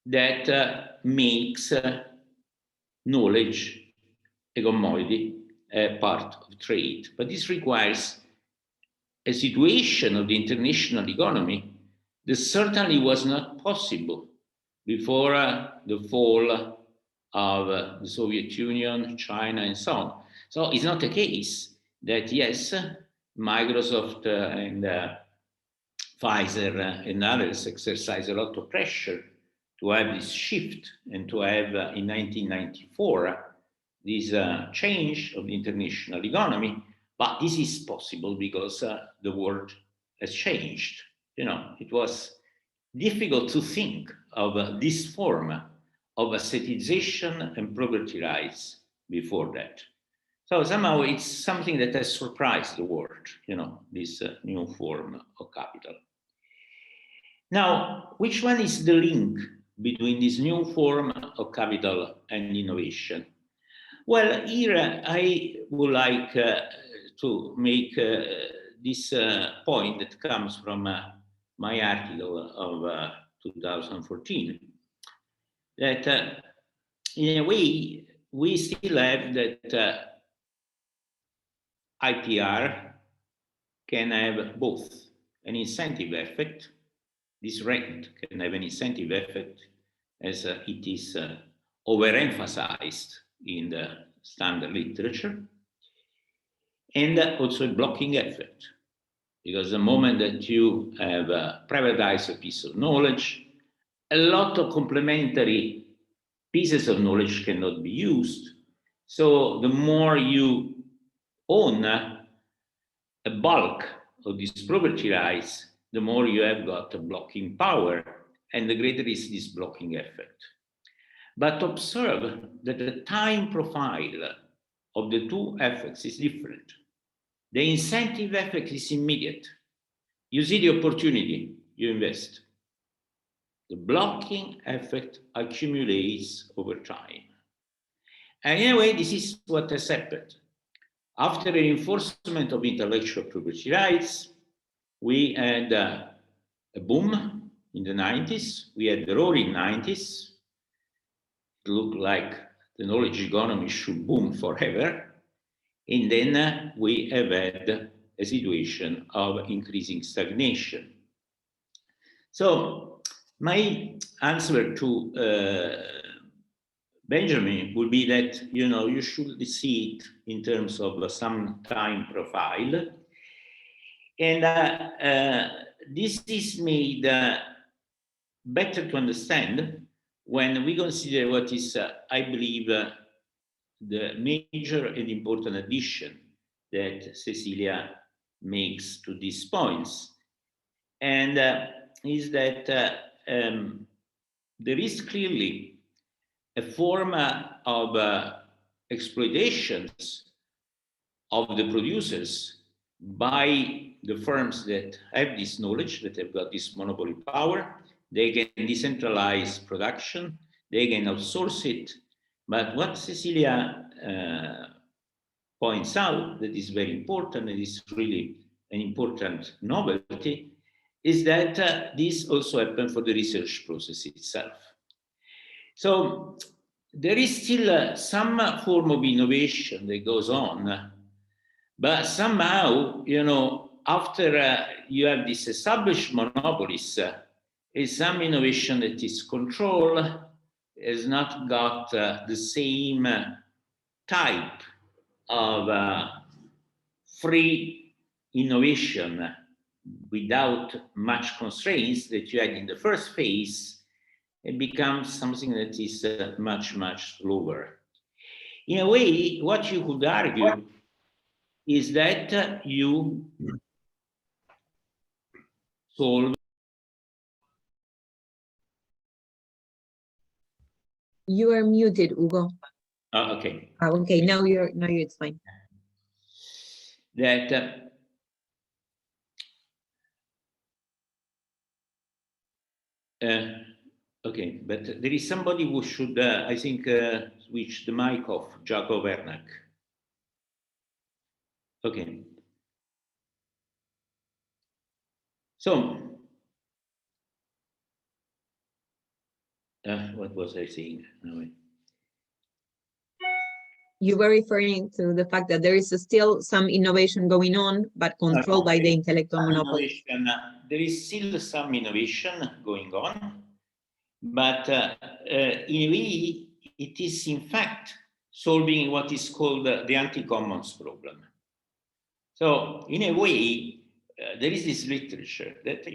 that makes knowledge a commodity, a part of trade. But this requires a situation of the international economy that certainly was not possible before the fall of the Soviet Union, China, and so on. So it's not a case that, yes, Microsoft and Pfizer and others exercise a lot of pressure to have this shift and to have in 1994 this change of the international economy, but this is possible because the world has changed. You know, it was difficult to think of this form of assetization and property rights before that. So somehow it's something that has surprised the world, you know, this new form of capital. Now, which one is the link between this new form of capital and innovation? Well, here I would like to make this point that comes from my article of 2014, that in a way, we still have that IPR can have both an incentive effect. This rent can have an incentive effect, as it is overemphasized in the standard literature, and also a blocking effect, because the moment that you have privatized a piece of knowledge, a lot of complementary pieces of knowledge cannot be used. So the more you own a bulk of these property rights, the more you have got a blocking power, and the greater is this blocking effect. But observe that the time profile of the two effects is different. the incentive effect is immediate. You see the opportunity, you invest. The blocking effect accumulates over time. And in a way, this is what has happened. After the enforcement of intellectual property rights, we had a boom in the 90s. We had the roaring 90s. It looked like the knowledge economy should boom forever. And then we have had a situation of increasing stagnation. So my answer to Benjamin would be that, you know, you should see it in terms of some time profile. And this is made better to understand when we consider what is, I believe, the major and important addition that Cecilia makes to these points. And is that there is clearly a form of exploitations of the producers by the firms that have this knowledge, that have got this monopoly power. They can decentralize production, they can outsource it. But what Cecilia points out that is very important, and is really an important novelty, is that this also happens for the research process itself. So there is still some form of innovation that goes on, but somehow, you know, after you have these established monopolies, is some innovation that is controlled, has not got the same type of free innovation without much constraints that you had in the first phase. It becomes something that is much, much slower. In a way, what you could argue is that you solve. You are muted, Ugo. Oh, okay. Oh, okay, now it's fine. That okay, but there is somebody who should, I think, switch the mic off, Jacob Wernack. Okay. So, what was I saying? No, you were referring to the fact that there is still some innovation going on, but controlled by the intellectual monopoly. There is still some innovation going on, but in a way, it is in fact solving what is called the anti-commons problem. So in a way, there is this literature that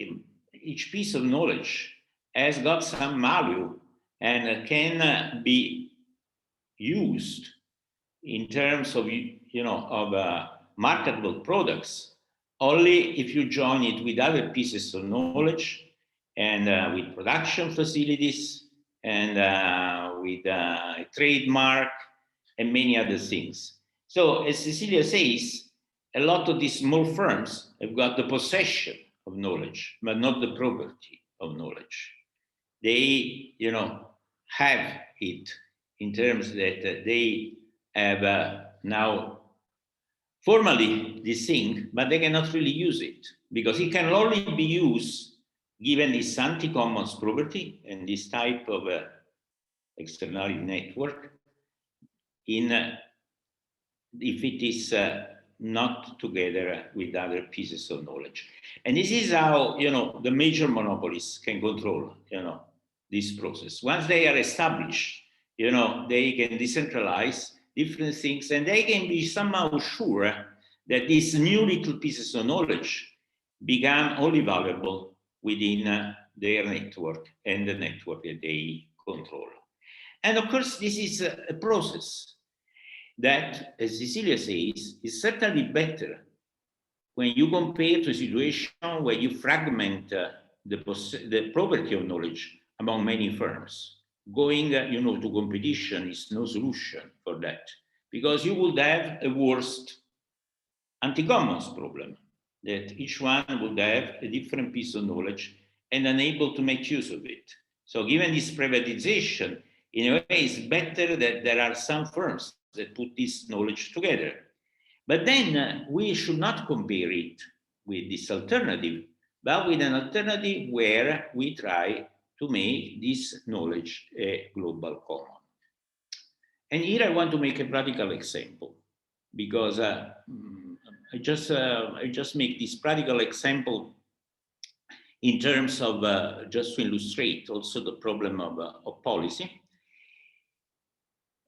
each piece of knowledge has got some value and can be used in terms of, you know, of marketable products only if you join it with other pieces of knowledge and with production facilities and with a trademark and many other things. So as Cecilia says, a lot of these small firms have got the possession of knowledge, but not the property of knowledge. They, you know, have it in terms that they have now formally this thing, but they cannot really use it because it can only be used given this anti-commons property and this type of externality network in if it is not together with other pieces of knowledge. And this is how, you know, the major monopolies can control, you know, this process. Once they are established, you know, they can decentralize different things and they can be somehow sure that these new little pieces of knowledge become only valuable within their network and the network that they control. And of course, this is a process that, as Cecilia says, is certainly better when you compare to a situation where you fragment the property of knowledge among many firms. Going, you know, to competition is no solution for that, because you would have a worse anti-commons problem, that each one would have a different piece of knowledge and unable to make use of it. So given this privatization, in a way, it's better that there are some firms that put this knowledge together. But then we should not compare it with this alternative, but with an alternative where we try to make this knowledge a global common. And here I want to make a practical example, because I just make this practical example in terms of just to illustrate also the problem of policy.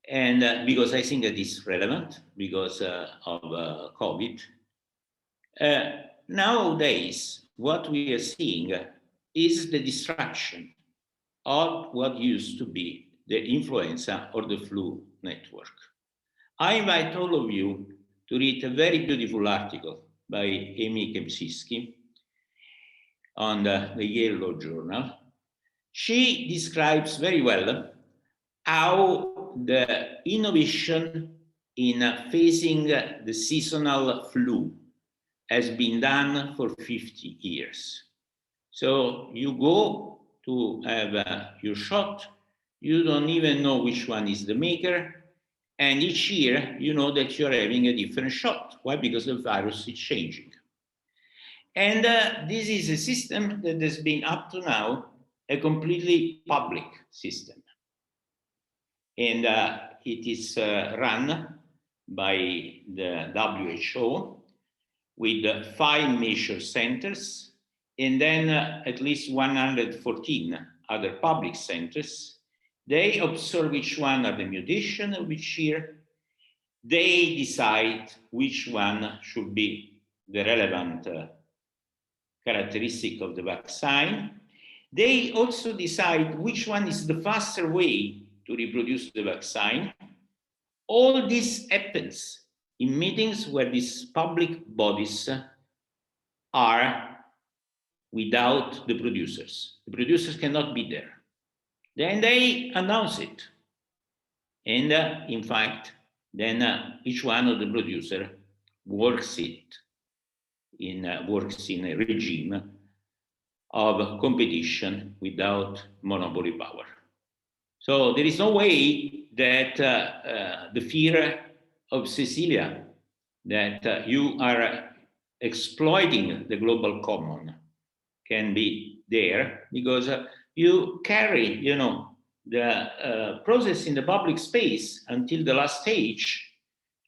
And because I think that is relevant because of COVID. Nowadays, what we are seeing is the destruction of what used to be the influenza or the flu network. I invite all of you to read a very beautiful article by Amy Kemsiski on the Yellow Journal. She describes very well how the innovation in facing the seasonal flu has been done for 50 years. So you go to have your shot, you don't even know which one is the maker, and each year you know that you're having a different shot. Why? Because the virus is changing. And this is a system that has been up to now a completely public system. And it is run by the WHO with 5 major centers, and then at least 114 other public centers. They observe which one are the mutation of which year. They decide which one should be the relevant characteristic of the vaccine. They also decide which one is the faster way to reproduce the vaccine. All this happens in meetings where these public bodies are without the producers. The producers cannot be there. Then they announce it. And in fact, then each one of the producer works in a regime of competition without monopoly power. So there is no way that the fear of Cecilia that you are exploiting the global common can be there, because you carry, the process in the public space until the last stage,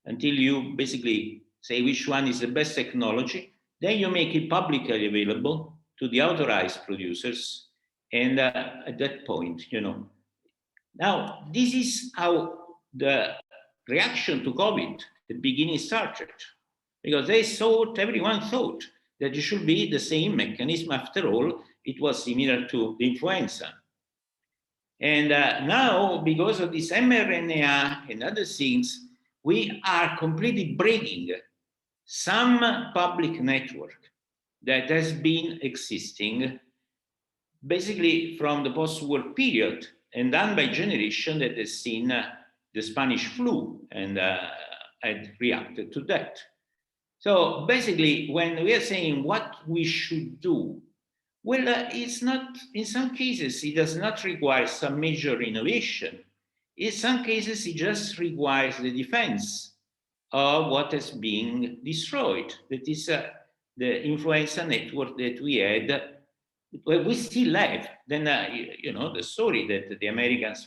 until you basically say which one is the best technology. Then you make it publicly available to the authorized producers, and at that point, Now, this is how the reaction to COVID at the beginning started, because everyone thought that it should be the same mechanism. After all, it was similar to the influenza. And now, because of this mRNA and other things, we are completely breaking some public network that has been existing basically from the post-war period and done by generation that has seen the Spanish flu and had reacted to that. So basically, when we are saying what we should do, well, it's not, in some cases, it does not require some major innovation. In some cases, it just requires the defense of what has been destroyed. That is the influenza network that we had. Well, we still have. Then, the story that the Americans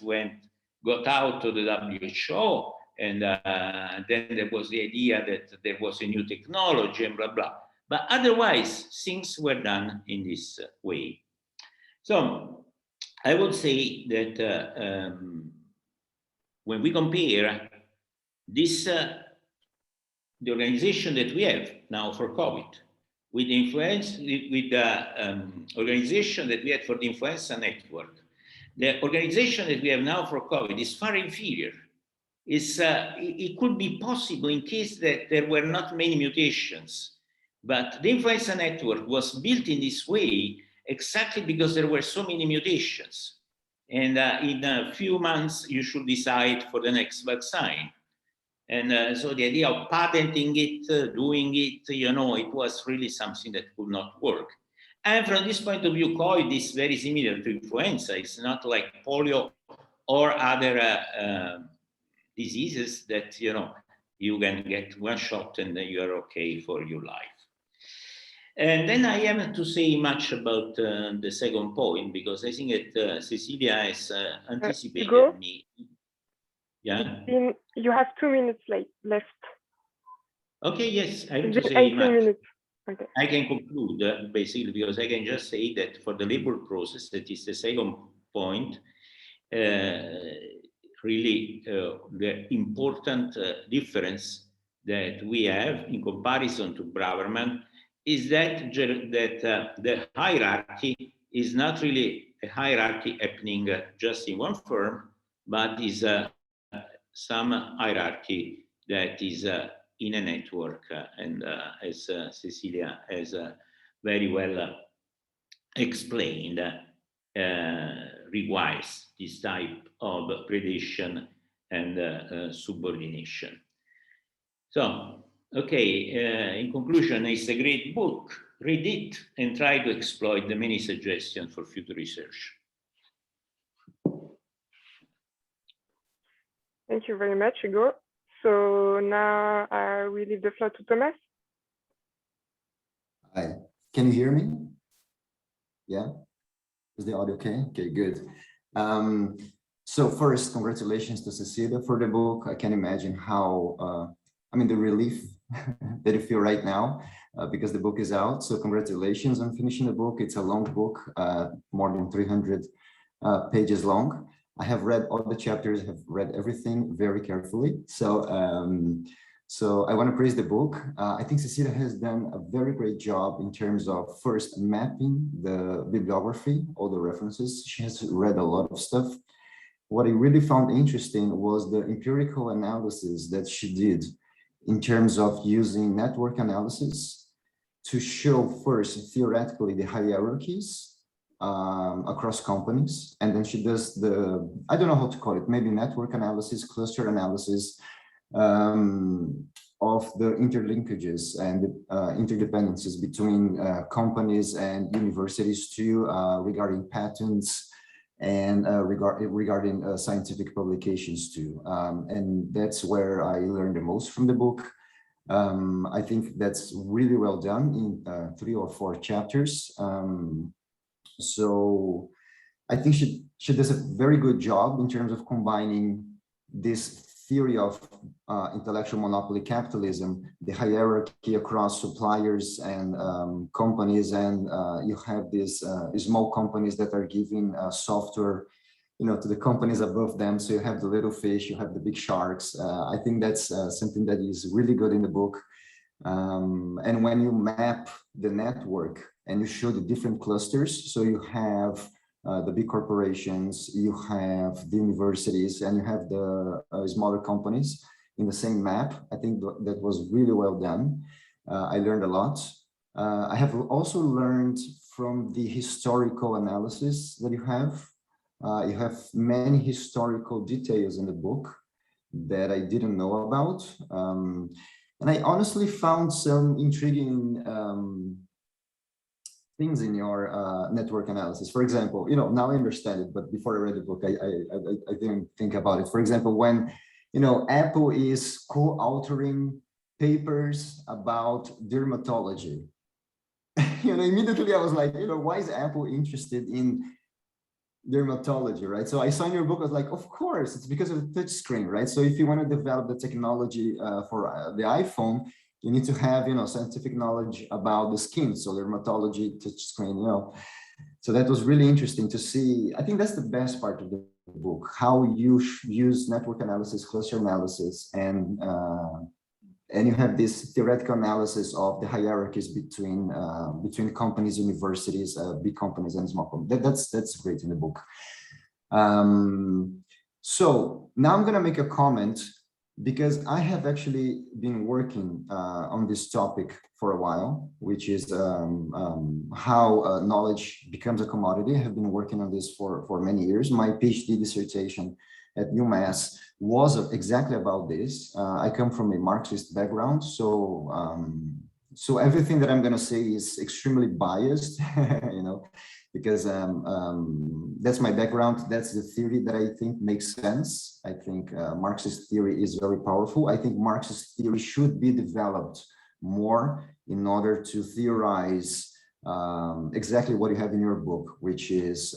got out of the WHO, and then there was the idea that there was a new technology and blah, blah. But otherwise, things were done in this way. So I would say that when we compare this, the organization that we have now for COVID, with the organization that we had for the influenza network, the organization that we have now for COVID is far inferior. It could be possible in case that there were not many mutations, but the influenza network was built in this way exactly because there were so many mutations. And in a few months, you should decide for the next vaccine. And so the idea of patenting it, doing it, it was really something that could not work. And from this point of view, COVID is very similar to influenza. It's not like polio or other diseases that, you can get one shot and then you are okay for your life. And then I haven't to say much about the second point, because I think that Cecilia has anticipated me. Yeah. You have 2 minutes left. Okay, yes, I have to say 18 much. minutes. Okay. I can conclude basically, because I can just say that for the labor process, that is the second point, really the important difference that we have in comparison to Braverman is that the hierarchy is not really a hierarchy happening just in one firm, but is some hierarchy that is in a network, and as Cecilia has very well explained, requires this type of predation and subordination. So, okay, in conclusion, it's a great book. Read it and try to exploit the many suggestions for future research. Thank you very much, Igor. So now I will leave the floor to Tomas. Hi, can you hear me? Yeah, is the audio okay? Okay, good. So first, congratulations to Cecilia for the book. I can imagine how, the relief that you feel right now because the book is out. So congratulations on finishing the book. It's a long book, more than 300 pages long. I have read all the chapters, have read everything very carefully. So I want to praise the book. I think Cecilia has done a very great job in terms of first mapping the bibliography, all the references. She has read a lot of stuff. What I really found interesting was the empirical analysis that she did in terms of using network analysis to show first theoretically the hierarchies across companies, and then she does the, I don't know how to call it, maybe network analysis, cluster analysis of the interlinkages and interdependencies between companies and universities too, regarding patents and regarding scientific publications too. And that's where I learned the most from the book. I think that's really well done in 3 or 4 chapters. So I think she does a very good job in terms of combining this theory of intellectual monopoly capitalism, the hierarchy across suppliers and companies, and you have these small companies that are giving software, to the companies above them. So you have the little fish, you have the big sharks. I think that's something that is really good in the book. And when you map the network and you show the different clusters, so you have the big corporations, you have the universities, and you have the smaller companies in the same map. I think that was really well done. I learned a lot. I have also learned from the historical analysis that you have. You have many historical details in the book that I didn't know about. And I honestly found some intriguing things in your network analysis. For example, now I understand it, but before I read the book, I didn't think about it. For example, when, Apple is co-authoring papers about dermatology, immediately I was like, why is Apple interested in dermatology, right? So I saw in your book, I was like, of course, it's because of the touch screen, right? So if you want to develop the technology for the iPhone, you need to have, scientific knowledge about the skin. So dermatology, touch screen, So that was really interesting to see. I think that's the best part of the book, how you use network analysis, cluster analysis, and you have this theoretical analysis of the hierarchies between companies, universities, big companies and small companies. That's great in the book. So now I'm going to make a comment, because I have actually been working on this topic for a while, which is how knowledge becomes a commodity. I have been working on this for many years. My PhD dissertation at UMass was exactly about this. I come from a Marxist background, so so everything that I'm going to say is extremely biased, you know, because that's my background. That's the theory that I think makes sense. I think Marxist theory is very powerful. I think Marxist theory should be developed more in order to theorize exactly what you have in your book, which is,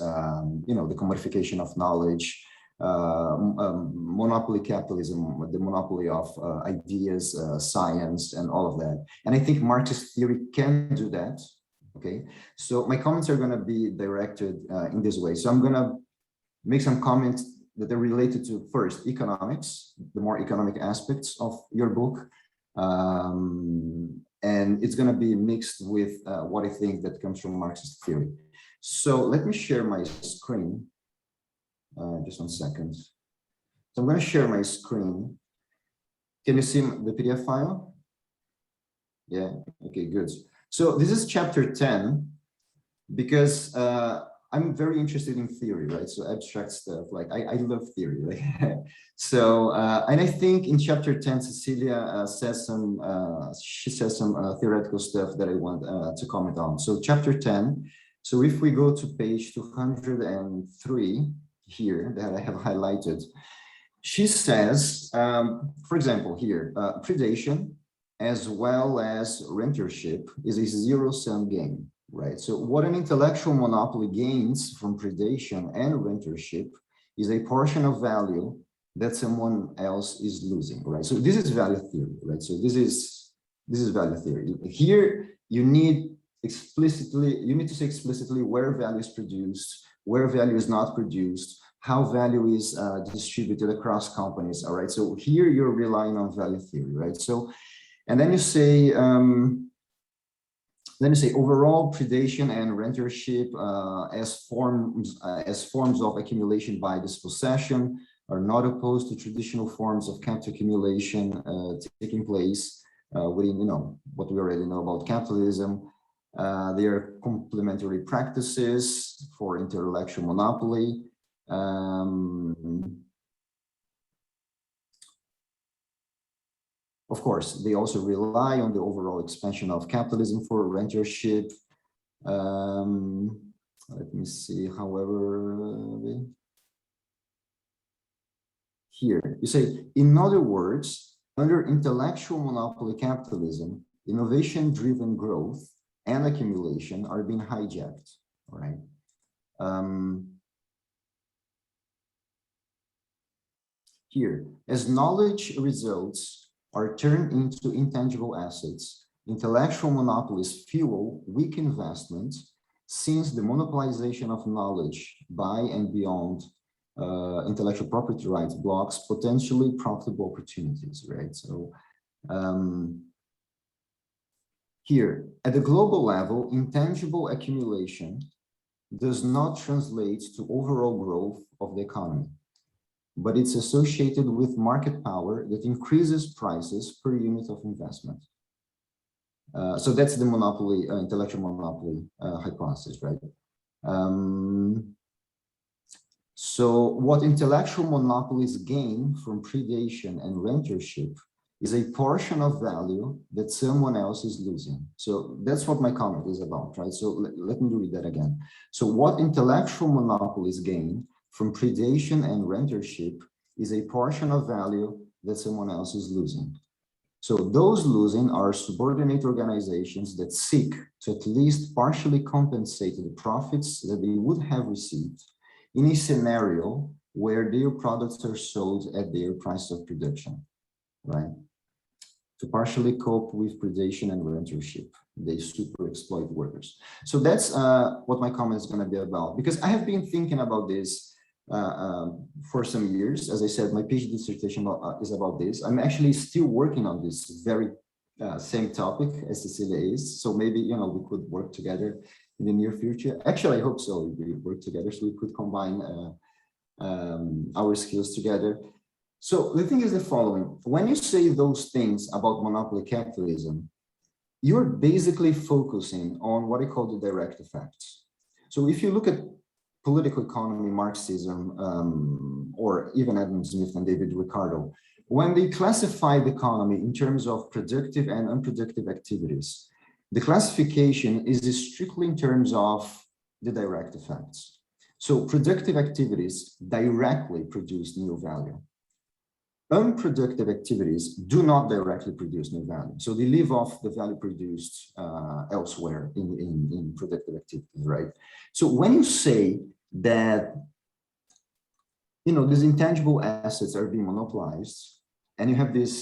you know, the commodification of knowledge, monopoly capitalism, the monopoly of ideas, science, and all of that. And I think Marxist theory can do that. Okay, so my comments are going to be directed in this way. So I'm going to make some comments that are related to, first, economics, the more economic aspects of your book. And it's going to be mixed with what I think that comes from Marxist theory. So let me share my screen. Just 1 second. So I'm going to share my screen. Can you see the PDF file? Yeah, okay, good. So this is chapter 10, because I'm very interested in theory, right? So abstract stuff, like I love theory, right? So, and I think in chapter 10, Cecilia says some theoretical stuff that I want to comment on. So chapter 10, so if we go to page 203 here that I have highlighted, she says, for example, here, predation as well as rentership is a zero-sum game, right? So what an intellectual monopoly gains from predation and rentership is a portion of value that someone else is losing, right? So this is value theory, right? So this is value theory. Here you need to say explicitly where value is produced, where value is not produced, how value is distributed across companies, all right? So here you're relying on value theory, right? So, and then you say, overall predation and rentership as forms of accumulation by dispossession are not opposed to traditional forms of capital accumulation taking place within, you know, what we already know about capitalism. They are complementary practices for intellectual monopoly. Of course, they also rely on the overall expansion of capitalism for rentership. Let me see, however, here, you say, in other words, under intellectual monopoly capitalism, innovation-driven growth and accumulation are being hijacked, right? Here, as knowledge results are turned into intangible assets, intellectual monopolies fuel weak investment, since the monopolization of knowledge by and beyond intellectual property rights blocks potentially profitable opportunities, right? So here, at the global level, intangible accumulation does not translate to overall growth of the economy, but it's associated with market power that increases prices per unit of investment. So that's the monopoly, intellectual monopoly hypothesis, right? So what intellectual monopolies gain from predation and rentership is a portion of value that someone else is losing. So that's what my comment is about, right? So let me read that again. So what intellectual monopolies gain from predation and rentership is a portion of value that someone else is losing. So those losing are subordinate organizations that seek to at least partially compensate the profits that they would have received in a scenario where their products are sold at their price of production, right? To partially cope with predation and rentership, they super exploit workers. So that's what my comment is going to be about, because I have been thinking about this for some years. As I said, my PhD dissertation is about this. I'm actually still working on this very same topic as Cecilia is. So maybe, you know, we could work together in the near future. Actually, I hope so. We work together so we could combine our skills together. So the thing is the following: when you say those things about monopoly capitalism, you're basically focusing on what I call the direct effects. So if you look at political economy, Marxism, or even Adam Smith and David Ricardo, when they classify the economy in terms of productive and unproductive activities, the classification is strictly in terms of the direct effects. So productive activities directly produce new value. Unproductive activities do not directly produce new value. So they leave off the value produced elsewhere in productive activities, right? So when you say that, you know, these intangible assets are being monopolized and you have this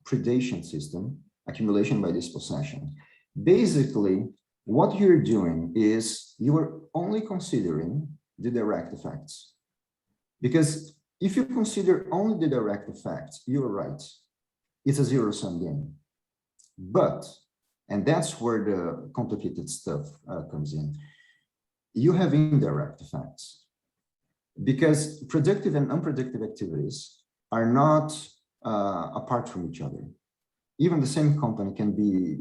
predation system, accumulation by dispossession, basically what you're doing is you're only considering the direct effects. Because if you consider only the direct effects, you're right, it's a zero-sum game. But, and that's where the complicated stuff comes in, you have indirect effects. Because productive and unproductive activities are not apart from each other. Even the same company can be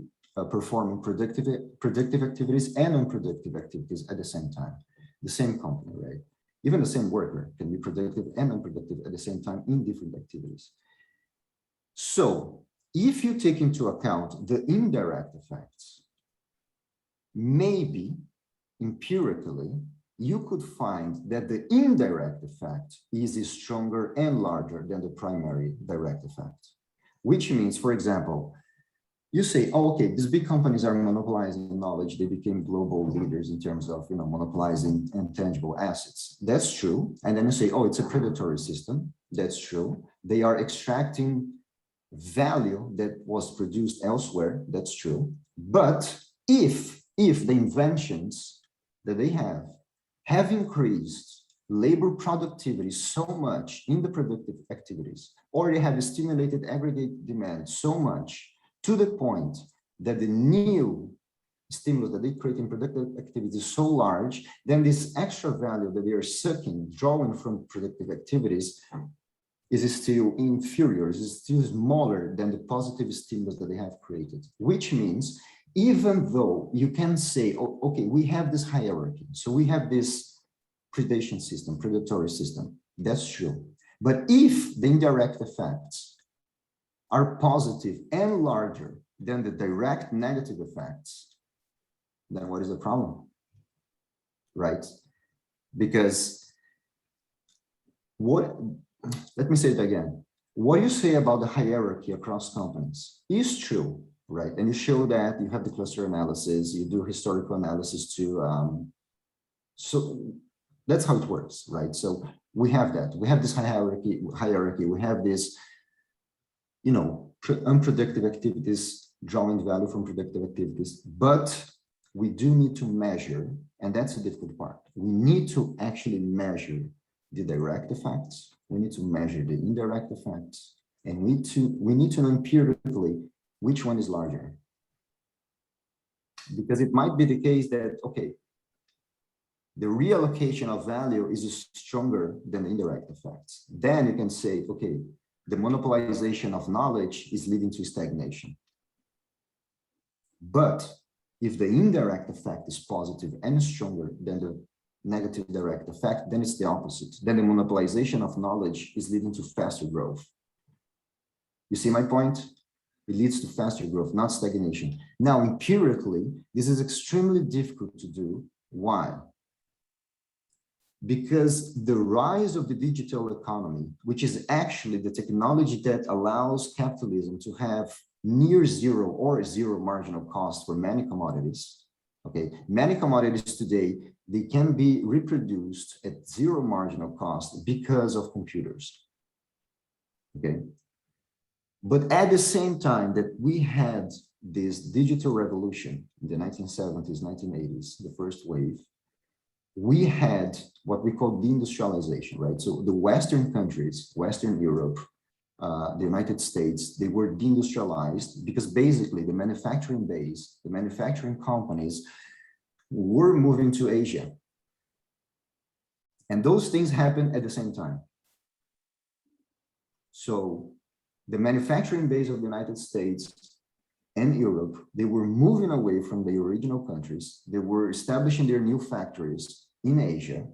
performing productive activities and unproductive activities at the same time. The same company, right? Even the same worker can be productive and unproductive at the same time in different activities. So if you take into account the indirect effects, maybe empirically, you could find that the indirect effect is stronger and larger than the primary direct effect. Which means, for example, you say, oh, okay, these big companies are monopolizing knowledge. They became global leaders in terms of, you know, monopolizing intangible assets. That's true. And then you say, oh, it's a predatory system. That's true. They are extracting value that was produced elsewhere. That's true. But if the inventions that they have increased labor productivity so much in the productive activities, or they have stimulated aggregate demand so much to the point that the new stimulus that they create in productive activities is so large, then this extra value that they are sucking, drawing from productive activities is still inferior, is still smaller than the positive stimulus that they have created, which means even though you can say, oh, okay, we have this hierarchy, so we have this predation system, predatory system, that's true. But if the indirect effects are positive and larger than the direct negative effects, then what is the problem, right? Because let me say it again. What you say about the hierarchy across companies is true, right? And you show that you have the cluster analysis, you do historical analysis too. So that's how it works, right? So we have that. We have this hierarchy. We have this, you know, unproductive activities drawing value from productive activities, but we do need to measure, and that's the difficult part. We need to actually measure the direct effects. We need to measure the indirect effects, and we need to know empirically which one is larger. Because it might be the case that, okay, the reallocation of value is stronger than the indirect effects. Then you can say, okay, the monopolization of knowledge is leading to stagnation. But if the indirect effect is positive and stronger than the negative direct effect, then it's the opposite. Then the monopolization of knowledge is leading to faster growth. You see my point? It leads to faster growth, not stagnation. Now, empirically, this is extremely difficult to do. Why? Because the rise of the digital economy, which is actually the technology that allows capitalism to have near zero or zero marginal cost for many commodities. Okay, many commodities today, they can be reproduced at zero marginal cost because of computers. Okay, but at the same time that we had this digital revolution in the 1970s, 1980s, the first wave, we had what we call deindustrialization, right? So the Western countries, Western Europe, the United States, they were deindustrialized because basically the manufacturing base, the manufacturing companies were moving to Asia. And those things happened at the same time. So the manufacturing base of the United States and Europe, they were moving away from the original countries. They were establishing their new factories in Asia.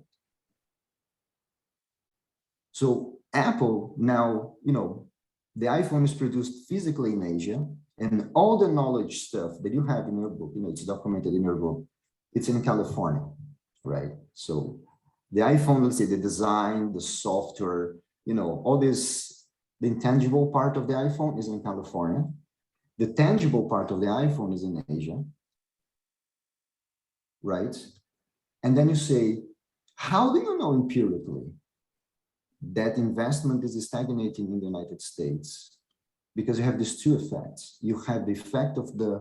So Apple now, you know, the iPhone is produced physically in Asia, and all the knowledge stuff that you have in your book, you know, it's documented in your book, it's in California, right? So the iPhone, let's say the design, the software, you know, all this, the intangible part of the iPhone is in California. The tangible part of the iPhone is in Asia, right? And then you say, how do you know empirically that investment is stagnating in the United States? Because you have these two effects. You have the effect of the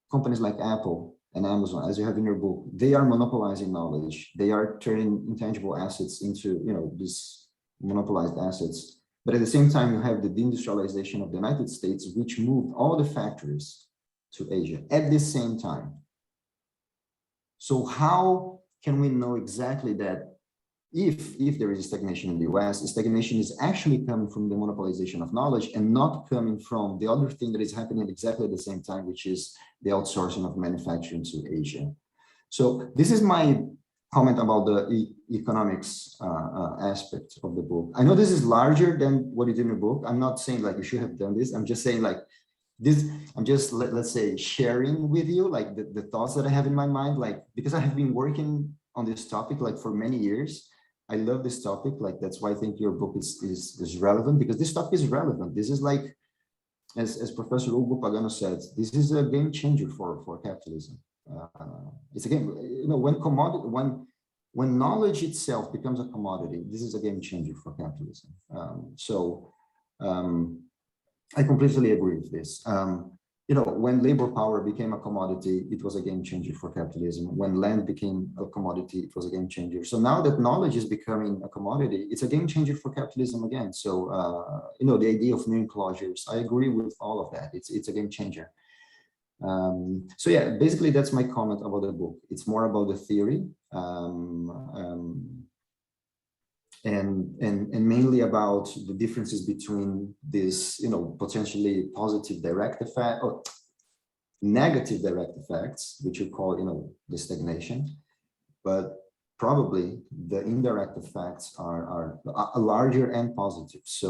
companies like Apple and Amazon, as you have in your book. They are monopolizing knowledge. They are turning intangible assets into, you know, these monopolized assets. But at the same time, you have the deindustrialization of the United States, which moved all the factories to Asia at the same time. So how can we know exactly that if there is stagnation in the US, stagnation is actually coming from the monopolization of knowledge and not coming from the other thing that is happening exactly at the same time, which is the outsourcing of manufacturing to Asia. So this is my comment about the economics aspect of the book. I know this is larger than what is in the book. I'm not saying like you should have done this. I'm just saying like this, I'm just, let's say, sharing with you like the thoughts that I have in my mind, like, because I have been working on this topic like for many years. I love this topic. Like, that's why I think your book is relevant, because this topic is relevant. This is like, as Professor Hugo Pagano said, this is a game changer for capitalism. It's a game, you know, when knowledge itself becomes a commodity, this is a game changer for capitalism. I completely agree with this. You know, when labor power became a commodity, it was a game changer for capitalism. When land became a commodity, it was a game changer. So now that knowledge is becoming a commodity, it's a game changer for capitalism again. So, you know, the idea of new enclosures, I agree with all of that. It's a game changer. So yeah, basically that's my comment about the book. It's more about the theory and mainly about the differences between this, you know, potentially positive direct effect or negative direct effects, which you call, you know, the stagnation, but probably the indirect effects are larger and positive. So,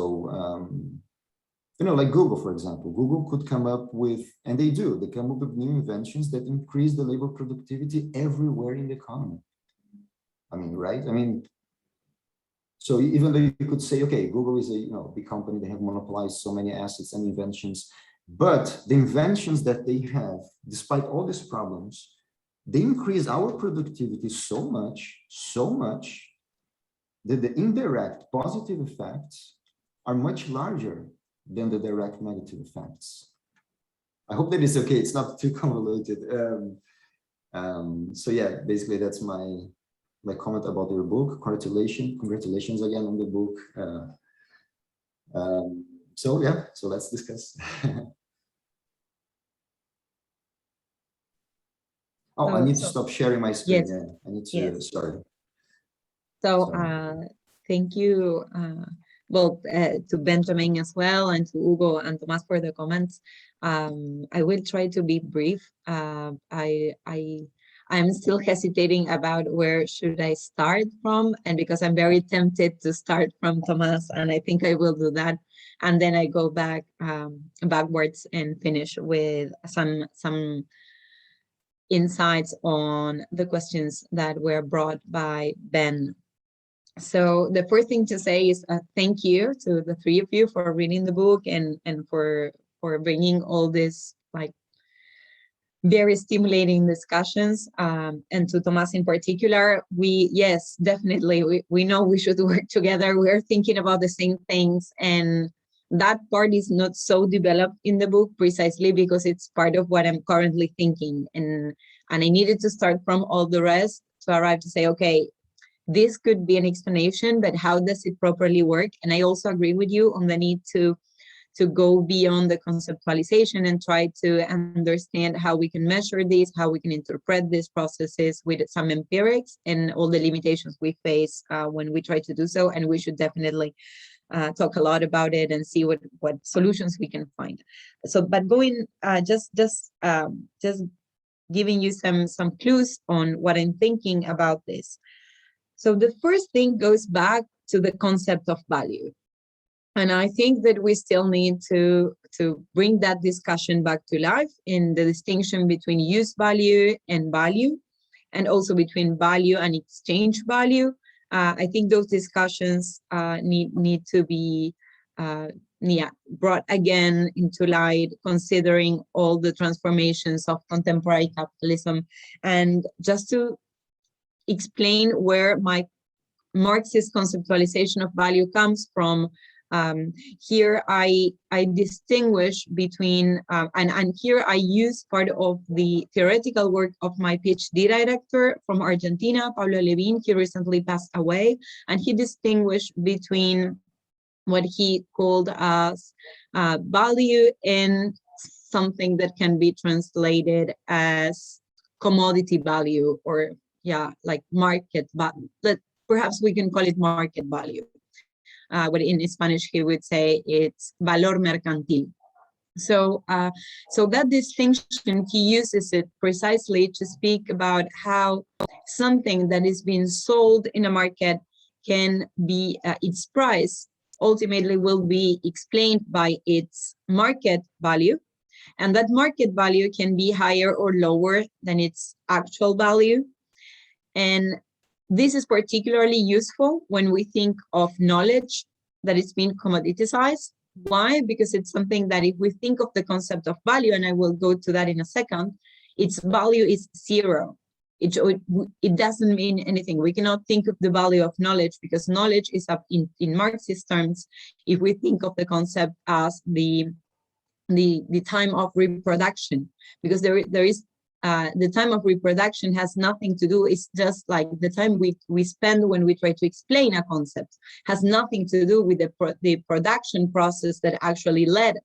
you know, like Google, for example, Google could come up with, and they come up with new inventions that increase the labor productivity everywhere in the economy. I mean, right? I mean, so even though you could say, okay, Google is a, you know, big company, they have monopolized so many assets and inventions, but the inventions that they have, despite all these problems, they increase our productivity so much that the indirect positive effects are much larger than the direct negative effects. I hope that is okay. It's not too convoluted. So yeah, basically that's my comment about your book. Congratulations again on the book. So yeah, so let's discuss. Oh, I need to stop sharing my screen. Yes. Yeah, I need to, yes. Sorry. So thank you, to Benjamin as well, and to Hugo and Tomas for the comments. I will try to be brief. I'm still hesitating about where should I start from, and because I'm very tempted to start from Tomas, and I think I will do that, and then I go back backwards and finish with some insights on the questions that were brought by Ben. So the first thing to say is thank you to the three of you for reading the book and for bringing all this like very stimulating discussions, and to Tomas in particular. Yes, definitely, we know we should work together. We're thinking about the same things, and that part is not so developed in the book precisely because it's part of what I'm currently thinking, and I needed to start from all the rest to arrive to say, okay, this could be an explanation, but how does it properly work? And I also agree with you on the need to go beyond the conceptualization and try to understand how we can measure this, how we can interpret these processes with some empirics and all the limitations we face when we try to do so. And we should definitely talk a lot about it and see what solutions we can find. So, but going just giving you some clues on what I'm thinking about this. So the first thing goes back to the concept of value. And I think that we still need to bring that discussion back to life in the distinction between use value, and also between value and exchange value. I think those discussions need to be brought again into light, considering all the transformations of contemporary capitalism. And just to explain where my Marxist conceptualization of value comes from, here I distinguish between, and here I use part of the theoretical work of my PhD director from Argentina, Pablo Levin. He recently passed away, and he distinguished between what he called as value and something that can be translated as commodity value, or like market value. Perhaps we can call it market value. But in Spanish, he would say it's valor mercantil. So, so that distinction, he uses it precisely to speak about how something that is being sold in a market can be, its price ultimately will be explained by its market value. And that market value can be higher or lower than its actual value. And this is particularly useful when we think of knowledge that is being commoditized. Why? Because it's something that if we think of the concept of value, and I will go to that in a second, its value is zero. It doesn't mean anything. We cannot think of the value of knowledge, because knowledge is up in Marxist terms, if we think of the concept as the time of reproduction, because there is the time of reproduction has nothing to do, it's just like the time we spend when we try to explain a concept, has nothing to do with the production process that actually led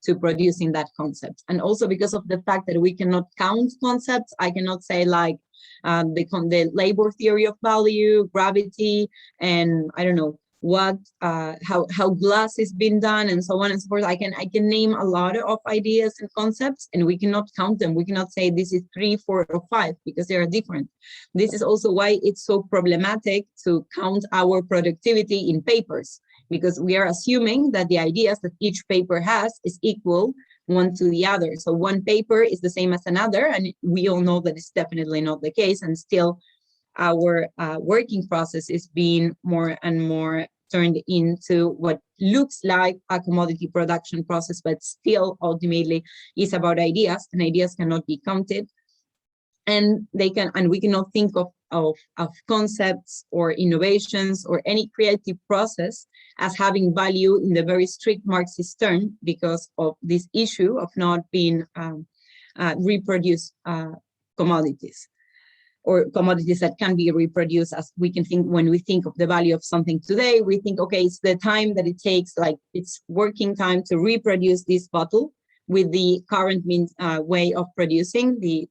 to producing that concept. And also because of the fact that we cannot count concepts, I cannot say like the labor theory of value, gravity, and I don't know what, how glass is being done, and so on and so forth. I can name a lot of ideas and concepts, and we cannot count them. We cannot say this is 3, 4, or 5, because they are different. This is also why it's so problematic to count our productivity in papers, because we are assuming that the ideas that each paper has is equal one to the other. So one paper is the same as another, and we all know that it's definitely not the case, and still our working process is being more and more turned into what looks like a commodity production process, but still ultimately is about ideas, and ideas cannot be counted. And we cannot think of concepts or innovations or any creative process as having value in the very strict Marxist term, because of this issue of not being reproduced commodities, or commodities that can be reproduced. As we can think, when we think of the value of something today, we think, okay, it's the time that it takes, like it's working time to reproduce this bottle with the current means way of producing, the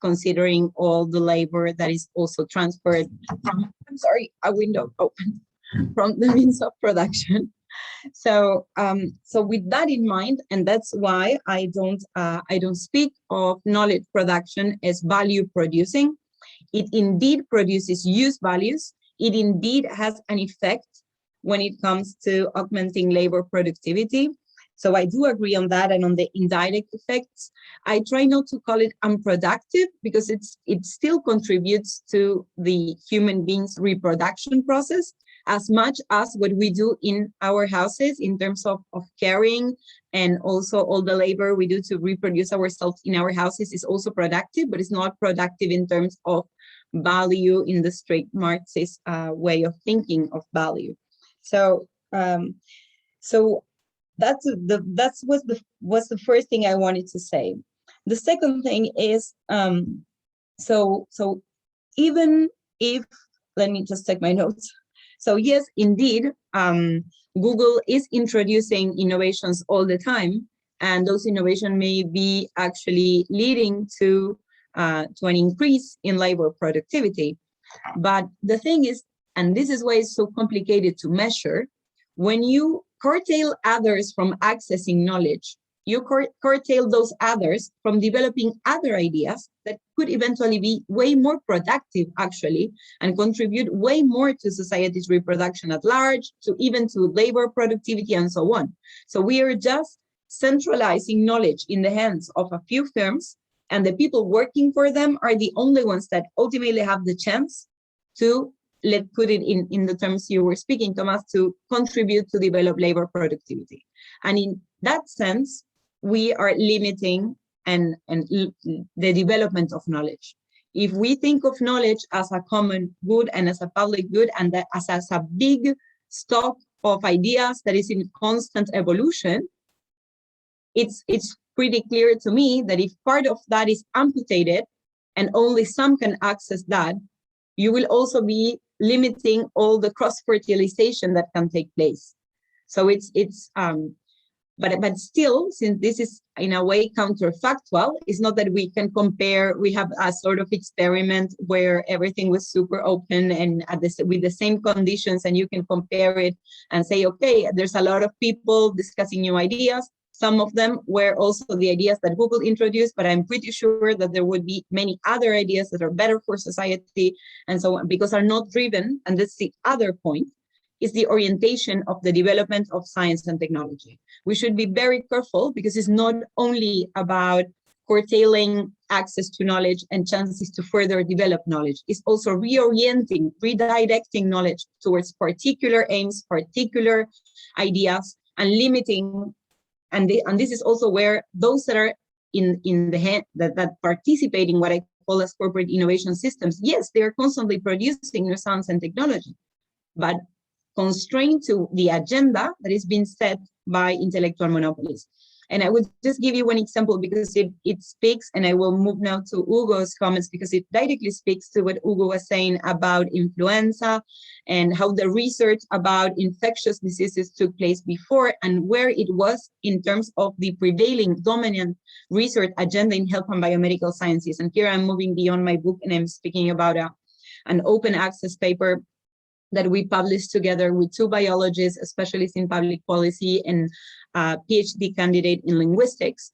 considering all the labor that is also transferred from, I'm sorry, a window open, from the means of production. So, so with that in mind, and that's why I don't speak of knowledge production as value producing. It indeed produces use values. It indeed has an effect when it comes to augmenting labor productivity. So I do agree on that, and on the indirect effects. I try not to call it unproductive, because it still contributes to the human being's reproduction process as much as what we do in our houses in terms of caring, and also all the labor we do to reproduce ourselves in our houses is also productive, but it's not productive in terms of value in the strict Marxist way of thinking of value. So, so that's what's the first thing I wanted to say. The second thing is, so even if, let me just check my notes. So yes, indeed, Google is introducing innovations all the time, and those innovations may be actually leading to an increase in labor productivity. But the thing is, and this is why it's so complicated to measure, when you curtail others from accessing knowledge, you curtail those others from developing other ideas that could eventually be way more productive, actually, and contribute way more to society's reproduction at large, to even to labor productivity and so on. So we are just centralizing knowledge in the hands of a few firms, and the people working for them are the only ones that ultimately have the chance to, let's put it in the terms you were speaking, Tomas, to contribute to develop labor productivity. And in that sense, we are limiting the development of knowledge. If we think of knowledge as a common good and as a public good, and that as a big stock of ideas that is in constant evolution, it's pretty clear to me that if part of that is amputated and only some can access that, you will also be limiting all the cross-fertilization that can take place. So but still, since this is in a way counterfactual, it's not that we can compare. We have a sort of experiment where everything was super open and with the same conditions, and you can compare it and say, okay, there's a lot of people discussing new ideas. Some of them were also the ideas that Google introduced, but I'm pretty sure that there would be many other ideas that are better for society and so on, because are not driven, and that's the other point, is the orientation of the development of science and technology. We should be very careful, because it's not only about curtailing access to knowledge and chances to further develop knowledge. It's also reorienting, redirecting knowledge towards particular aims, particular ideas, and limiting. And this is also where those that are in the hand that participate in what I call as corporate innovation systems, yes, they are constantly producing new science and technology, but constrained to the agenda that is being set by intellectual monopolies. And I would just give you one example, because it speaks, and I will move now to Hugo's comments, because it directly speaks to what Hugo was saying about influenza and how the research about infectious diseases took place before, and where it was in terms of the prevailing dominant research agenda in health and biomedical sciences. And here I'm moving beyond my book, and I'm speaking about an open access paper that we published together with two biologists, a specialist in public policy and a PhD candidate in linguistics.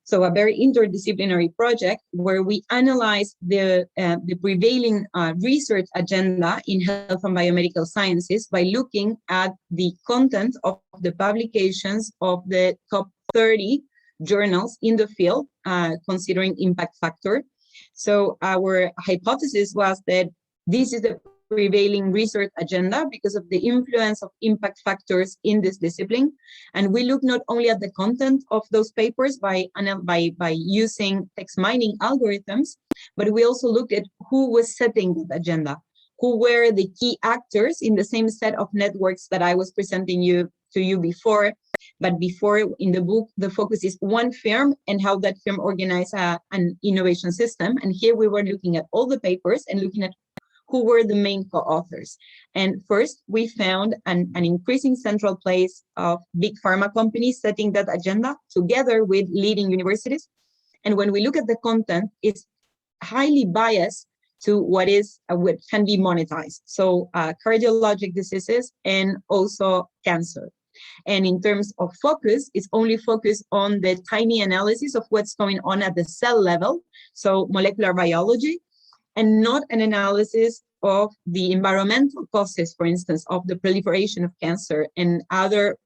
So a very interdisciplinary project where we analyzed the prevailing research agenda in health and biomedical sciences by looking at the content of the publications of the top 30 journals in the field, considering impact factor. So our hypothesis was that this is the prevailing research agenda because of the influence of impact factors in this discipline. And we look not only at the content of those papers by using text mining algorithms, but we also looked at who was setting that agenda, who were the key actors in the same set of networks that I was presenting to you before. But before, in the book, the focus is one firm and how that firm organized an innovation system. And here we were looking at all the papers and looking at who were the main co-authors. And first, we found an increasing central place of big pharma companies setting that agenda together with leading universities. And when we look at the content, it's highly biased to what can be monetized. So cardiologic diseases and also cancer. And in terms of focus, it's only focused on the tiny analysis of what's going on at the cell level, so molecular biology, and not an analysis of the environmental causes, for instance, of the proliferation of cancer and other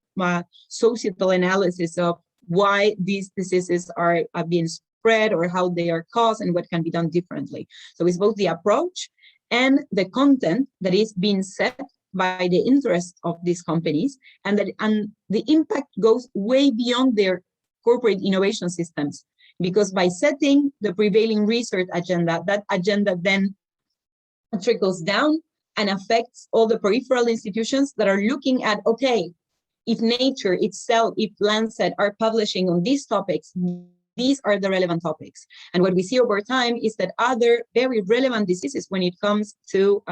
societal analysis of why these diseases are being spread or how they are caused and what can be done differently. So it's both the approach and the content that is being set by the interest of these companies, and the impact goes way beyond their corporate innovation systems. Because by setting the prevailing research agenda, that agenda then trickles down and affects all the peripheral institutions that are looking at, okay, if Nature itself, if Lancet are publishing on these topics, these are the relevant topics. And what we see over time is that other very relevant diseases when it comes to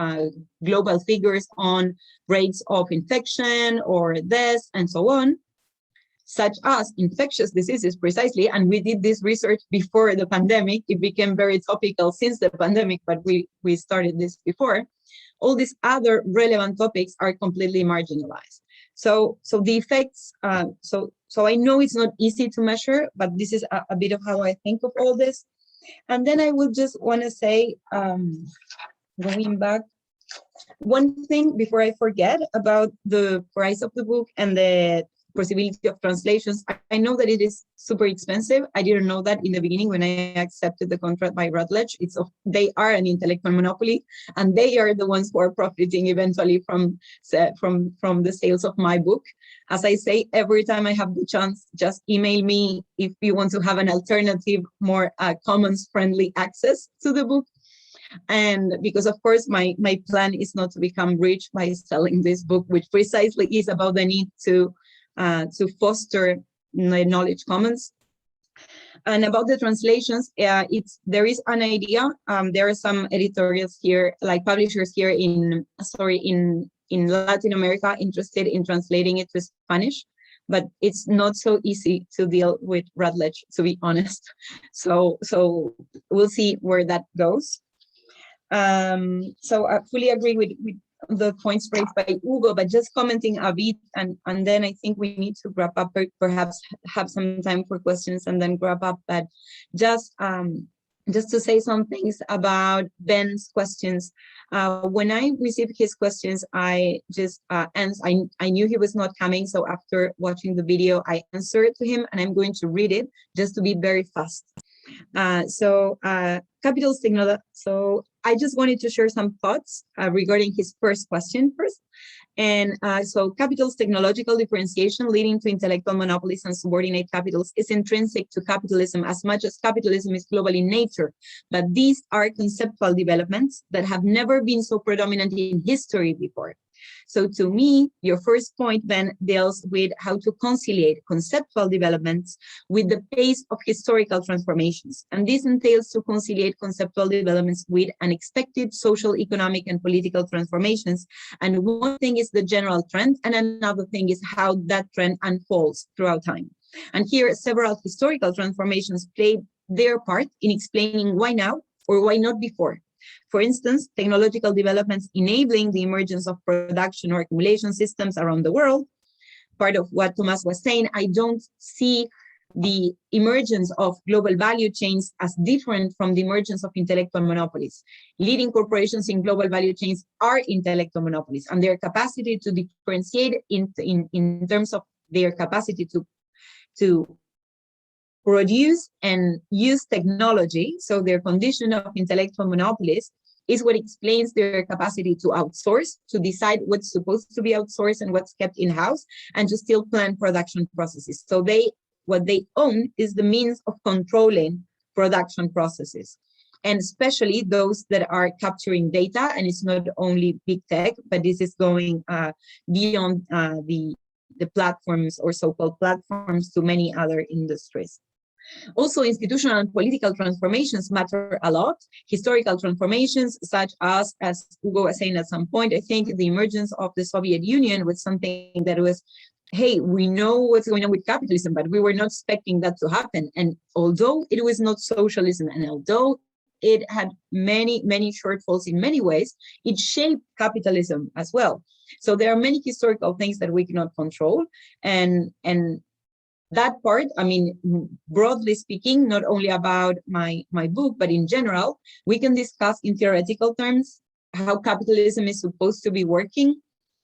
global figures on rates of infection or deaths and so on, such as infectious diseases precisely, and we did this research before the pandemic. It became very topical since the pandemic, but we started this before. All these other relevant topics are completely marginalized. So the effects, so so I know it's not easy to measure, but this is a bit of how I think of all this. And then I would just want to say, going back, one thing before I forget about the price of the book and the possibility of translations. I know that it is super expensive. I didn't know that in the beginning when I accepted the contract by Routledge. They are an intellectual monopoly, and they are the ones who are profiting eventually from the sales of my book. As I say, every time I have the chance, just email me if you want to have an alternative, more commons-friendly access to the book. And because, of course, my plan is not to become rich by selling this book, which precisely is about the need to foster the knowledge commons. And about the translations, there is an idea. There are some editorials here, like publishers here in Latin America, interested in translating it to Spanish, but it's not so easy to deal with Routledge, to be honest. So we'll see where that goes. So I fully agree with the points raised by Hugo, but just commenting a bit, and then I think we need to wrap up, perhaps have some time for questions and then wrap up. But just to say some things about Ben's questions. When I received his questions, I just I knew he was not coming, so after watching the video, I answered to him, and I'm going to read it just to be very fast. Capital's technology. So I just wanted to share some thoughts regarding his first question first. And so capital's technological differentiation leading to intellectual monopolies and subordinate capitals is intrinsic to capitalism as much as capitalism is global in nature. But these are conceptual developments that have never been so predominant in history before. So to me, your first point then deals with how to conciliate conceptual developments with the pace of historical transformations. And this entails to conciliate conceptual developments with unexpected social, economic, and political transformations. And one thing is the general trend, and another thing is how that trend unfolds throughout time. And here, several historical transformations played their part in explaining why now or why not before. For instance, technological developments enabling the emergence of production or accumulation systems around the world. Part of what Tomas was saying, I don't see the emergence of global value chains as different from the emergence of intellectual monopolies. Leading corporations in global value chains are intellectual monopolies, and their capacity to differentiate in terms of their capacity to produce and use technology, so their condition of intellectual monopolies, is what explains their capacity to outsource, to decide what's supposed to be outsourced and what's kept in-house, and to still plan production processes. So what they own is the means of controlling production processes, and especially those that are capturing data. And it's not only big tech, but this is going beyond the platforms or so-called platforms to many other industries. Also, institutional and political transformations matter a lot. Historical transformations, such as Hugo was saying at some point, I think the emergence of the Soviet Union was something that was, hey, we know what's going on with capitalism, but we were not expecting that to happen. And although it was not socialism, and although it had many, many shortfalls in many ways, it shaped capitalism as well. So there are many historical things that we cannot control. And that part, I mean, broadly speaking, not only about my book, but in general, we can discuss in theoretical terms how capitalism is supposed to be working,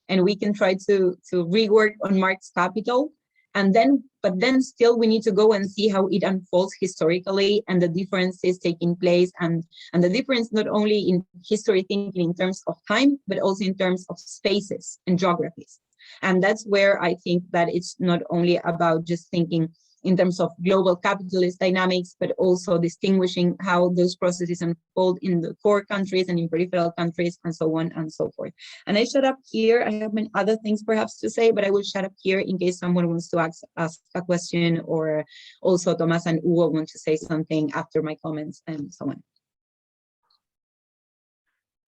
and we can try to rework on Marx Capital, but then still we need to go and see how it unfolds historically and the differences taking place, and the difference not only in history thinking in terms of time, but also in terms of spaces and geographies. And that's where I think that it's not only about just thinking in terms of global capitalist dynamics, but also distinguishing how those processes unfold in the core countries and in peripheral countries, and so on and so forth. And I shut up here. I have many other things perhaps to say, but I will shut up here in case someone wants to ask a question, or also Tomas and Hugo want to say something after my comments and so on.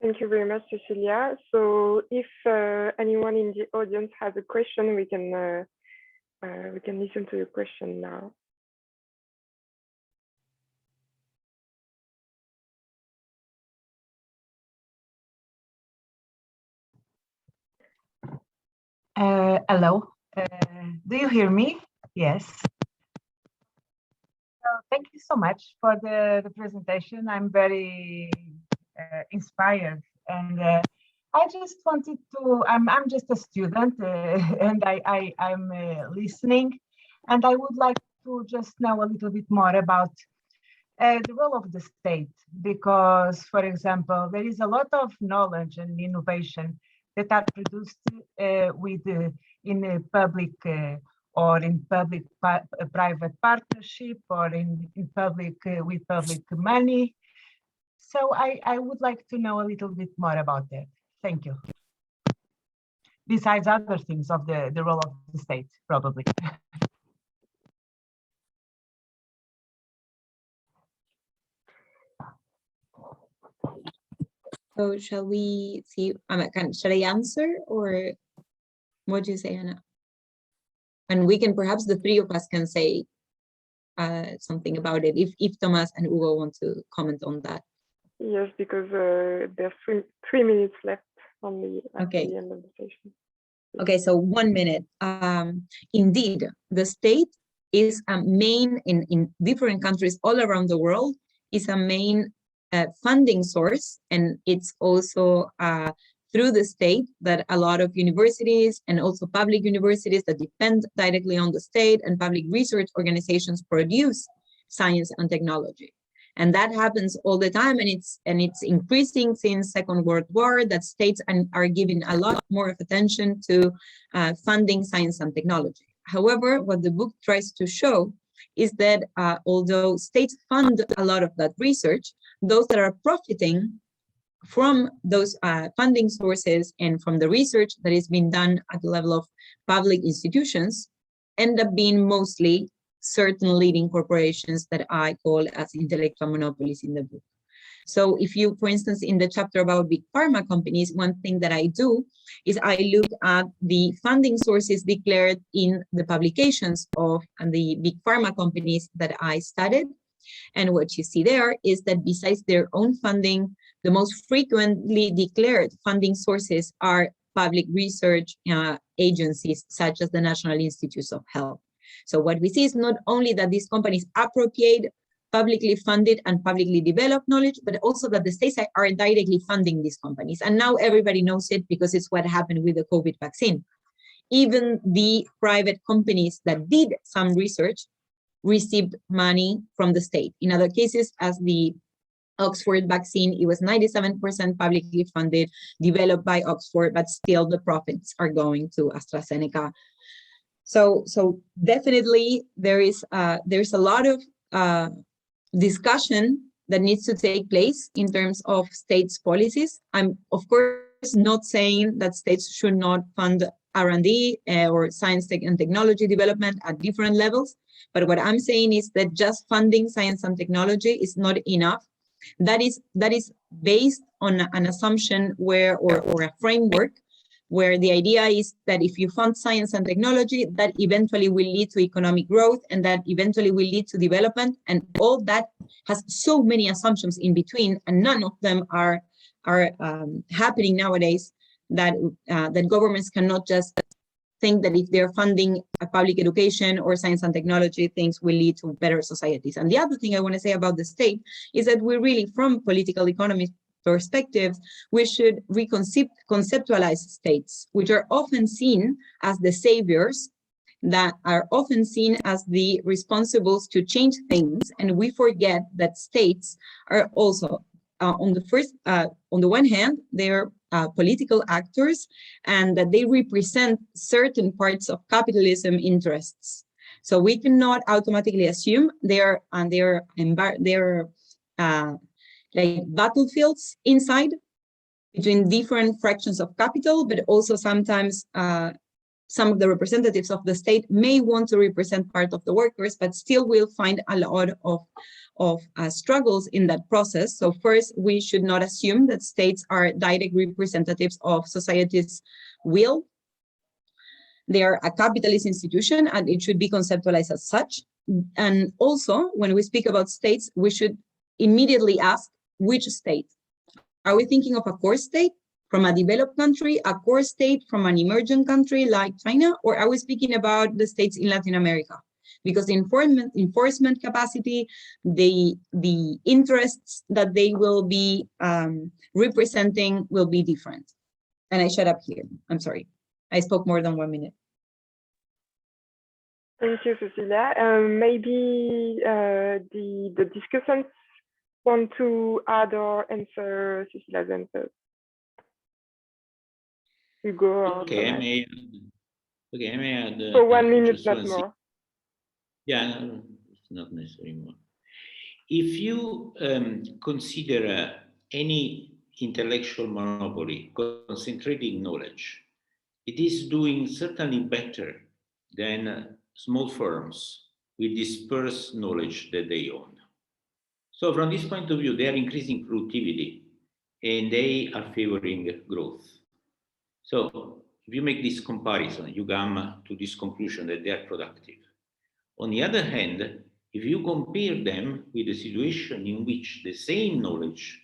Thank you very much, Cecilia. So if anyone in the audience has a question, we can listen to your question now. Hello. Do you hear me? Yes. So thank you so much for the presentation. I'm very inspired, and I just wanted to. I'm just a student, and I'm listening, and I would like to just know a little bit more about the role of the state, because, for example, there is a lot of knowledge and innovation that are produced in a public or in public-private partnership, or in public with public money. So I would like to know a little bit more about that. Thank you. Besides other things of the role of the state, probably. So shall we see, shall I answer, or what do you say, Anna? And we can, perhaps the three of us can say something about it, if Tomas and Hugo want to comment on that. Yes, because there's 3 minutes left only at the end of the session. Okay, so 1 minute. Indeed, the state is a main, in different countries all around the world, is a main funding source, and it's also through the state that a lot of universities, and also public universities that depend directly on the state, and public research organizations produce science and technology. And that happens all the time, and it's increasing since Second World War, that states are giving a lot more of attention to funding science and technology. However, what the book tries to show is that although states fund a lot of that research, those that are profiting from those funding sources and from the research that is being done at the level of public institutions end up being mostly certain leading corporations that I call as intellectual monopolies in the book. So if you, for instance, in the chapter about big pharma companies, one thing that I do is I look at the funding sources declared in the publications of the big pharma companies that I studied. And what you see there is that besides their own funding, the most frequently declared funding sources are public research agencies, such as the National Institutes of Health. So what we see is not only that these companies appropriate publicly funded and publicly developed knowledge, but also that the states are directly funding these companies. And now everybody knows it because it's what happened with the COVID vaccine. Even the private companies that did some research received money from the state. In other cases, as the Oxford vaccine, it was 97% publicly funded, developed by Oxford, but still the profits are going to AstraZeneca. So definitely there's a lot of discussion that needs to take place in terms of states' policies. I'm of course not saying that states should not fund R&D or science, tech, and technology development at different levels. But what I'm saying is that just funding science and technology is not enough. That is based on an assumption where, or a framework where the idea is that if you fund science and technology, that eventually will lead to economic growth, and that eventually will lead to development. And all that has so many assumptions in between, and none of them are happening nowadays, that governments cannot just think that if they're funding a public education or science and technology, things will lead to better societies. And the other thing I want to say about the state is that we really, from political economy perspectives, we should conceptualize states, which are often seen as the saviors, that are often seen as the responsibles to change things. And we forget that states are also, on the one hand, they're political actors, and that they represent certain parts of capitalism interests. So we cannot automatically assume they're like battlefields inside between different fractions of capital, but also sometimes some of the representatives of the state may want to represent part of the workers, but still will find a lot of struggles in that process. So first, we should not assume that states are direct representatives of society's will. They are a capitalist institution, and it should be conceptualized as such. And also, when we speak about states, we should immediately ask, which state? Are we thinking of a core state, from a developed country, a core state from an emerging country like China, or are we speaking about the states in Latin America? Because the enforcement capacity, the interests that they will be representing will be different. And I shut up here. I'm sorry. I spoke more than 1 minute. Thank you, Cecilia. Maybe the discussants want to add or answer Cecilia's answers. Okay, I may add. For 1 minute, not more. Yeah, no, it's not necessary more. If you consider any intellectual monopoly concentrating knowledge, it is doing certainly better than small firms with dispersed knowledge that they own. So from this point of view, they are increasing productivity and they are favoring growth. So if you make this comparison, you come to this conclusion that they are productive. On the other hand, if you compare them with a situation in which the same knowledge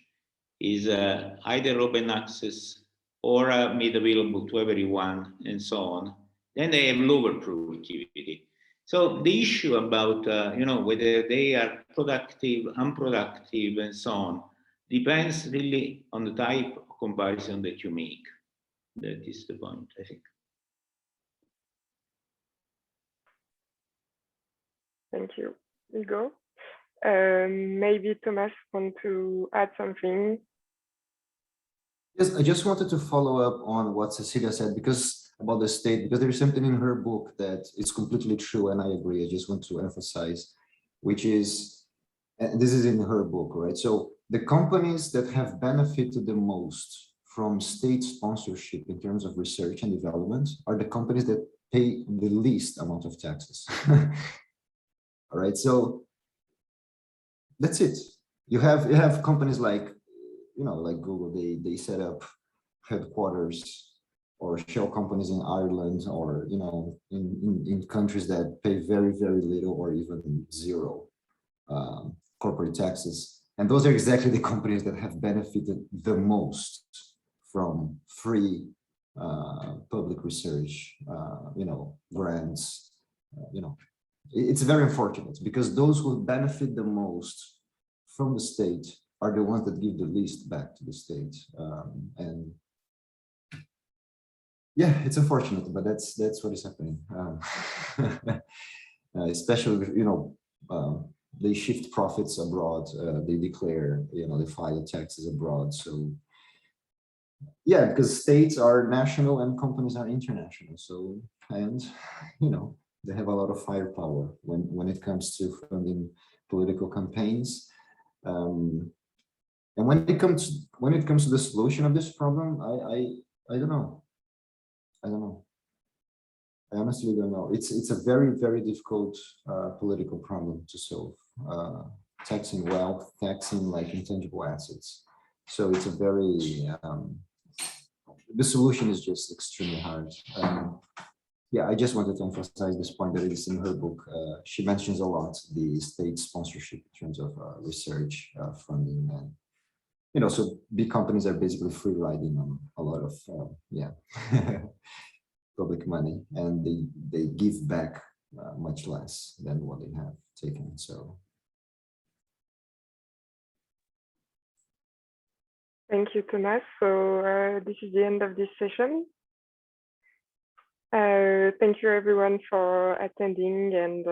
is either open access or made available to everyone and so on, then they have lower productivity. So the issue about whether they are productive, unproductive, and so on depends really on the type of comparison that you make. That is the point, I think. Thank you, Hugo. Maybe Tomas want to add something. Yes, I just wanted to follow up on what Cecilia said about the state, because there's something in her book that is completely true, and I agree. I just want to emphasize, which is, and this is in her book, right? So the companies that have benefited the most from state sponsorship in terms of research and development are the companies that pay the least amount of taxes. All right, so that's it. You have companies like, like Google. They set up headquarters or shell companies in Ireland, or in countries that pay very, very little or even zero corporate taxes. And those are exactly the companies that have benefited the most from free public research, grants, It's very unfortunate, because those who benefit the most from the state are the ones that give the least back to the state. And yeah, it's unfortunate, but that's what is happening. Especially, they shift profits abroad. They declare, they file taxes abroad. So yeah, because states are national and companies are international. So, and they have a lot of firepower when it comes to funding political campaigns. And when it comes to the solution of this problem, I don't know. I honestly don't know. It's a very, very difficult political problem to solve. Taxing wealth, taxing like intangible assets. So it's a very the solution is just extremely hard. Yeah, I just wanted to emphasize this point that it is in her book. She mentions a lot the state sponsorship in terms of research funding, and so big companies are basically free riding on a lot of public money, and they give back much less than what they have taken. So. Thank you, Tomas. So this is the end of this session. Thank you everyone for attending and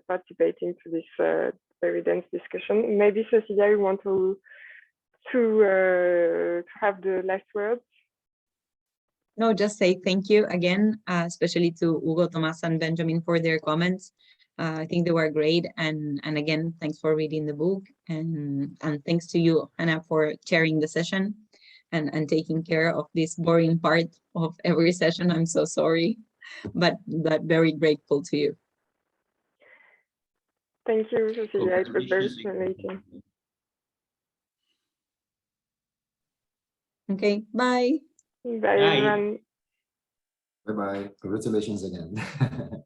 participating to this very dense discussion. Maybe Cecilia, you want to have the last words? No, just say thank you again, especially to Hugo, Tomas, and Benjamin for their comments. I think they were great, and again, thanks for reading the book, and thanks to you, Anna, for chairing the session and taking care of this boring part of every session. I'm so sorry, but very grateful to you. Thank you, Cecilia. It was very stimulating. Okay, bye. Bye, everyone. Bye-bye. Congratulations again.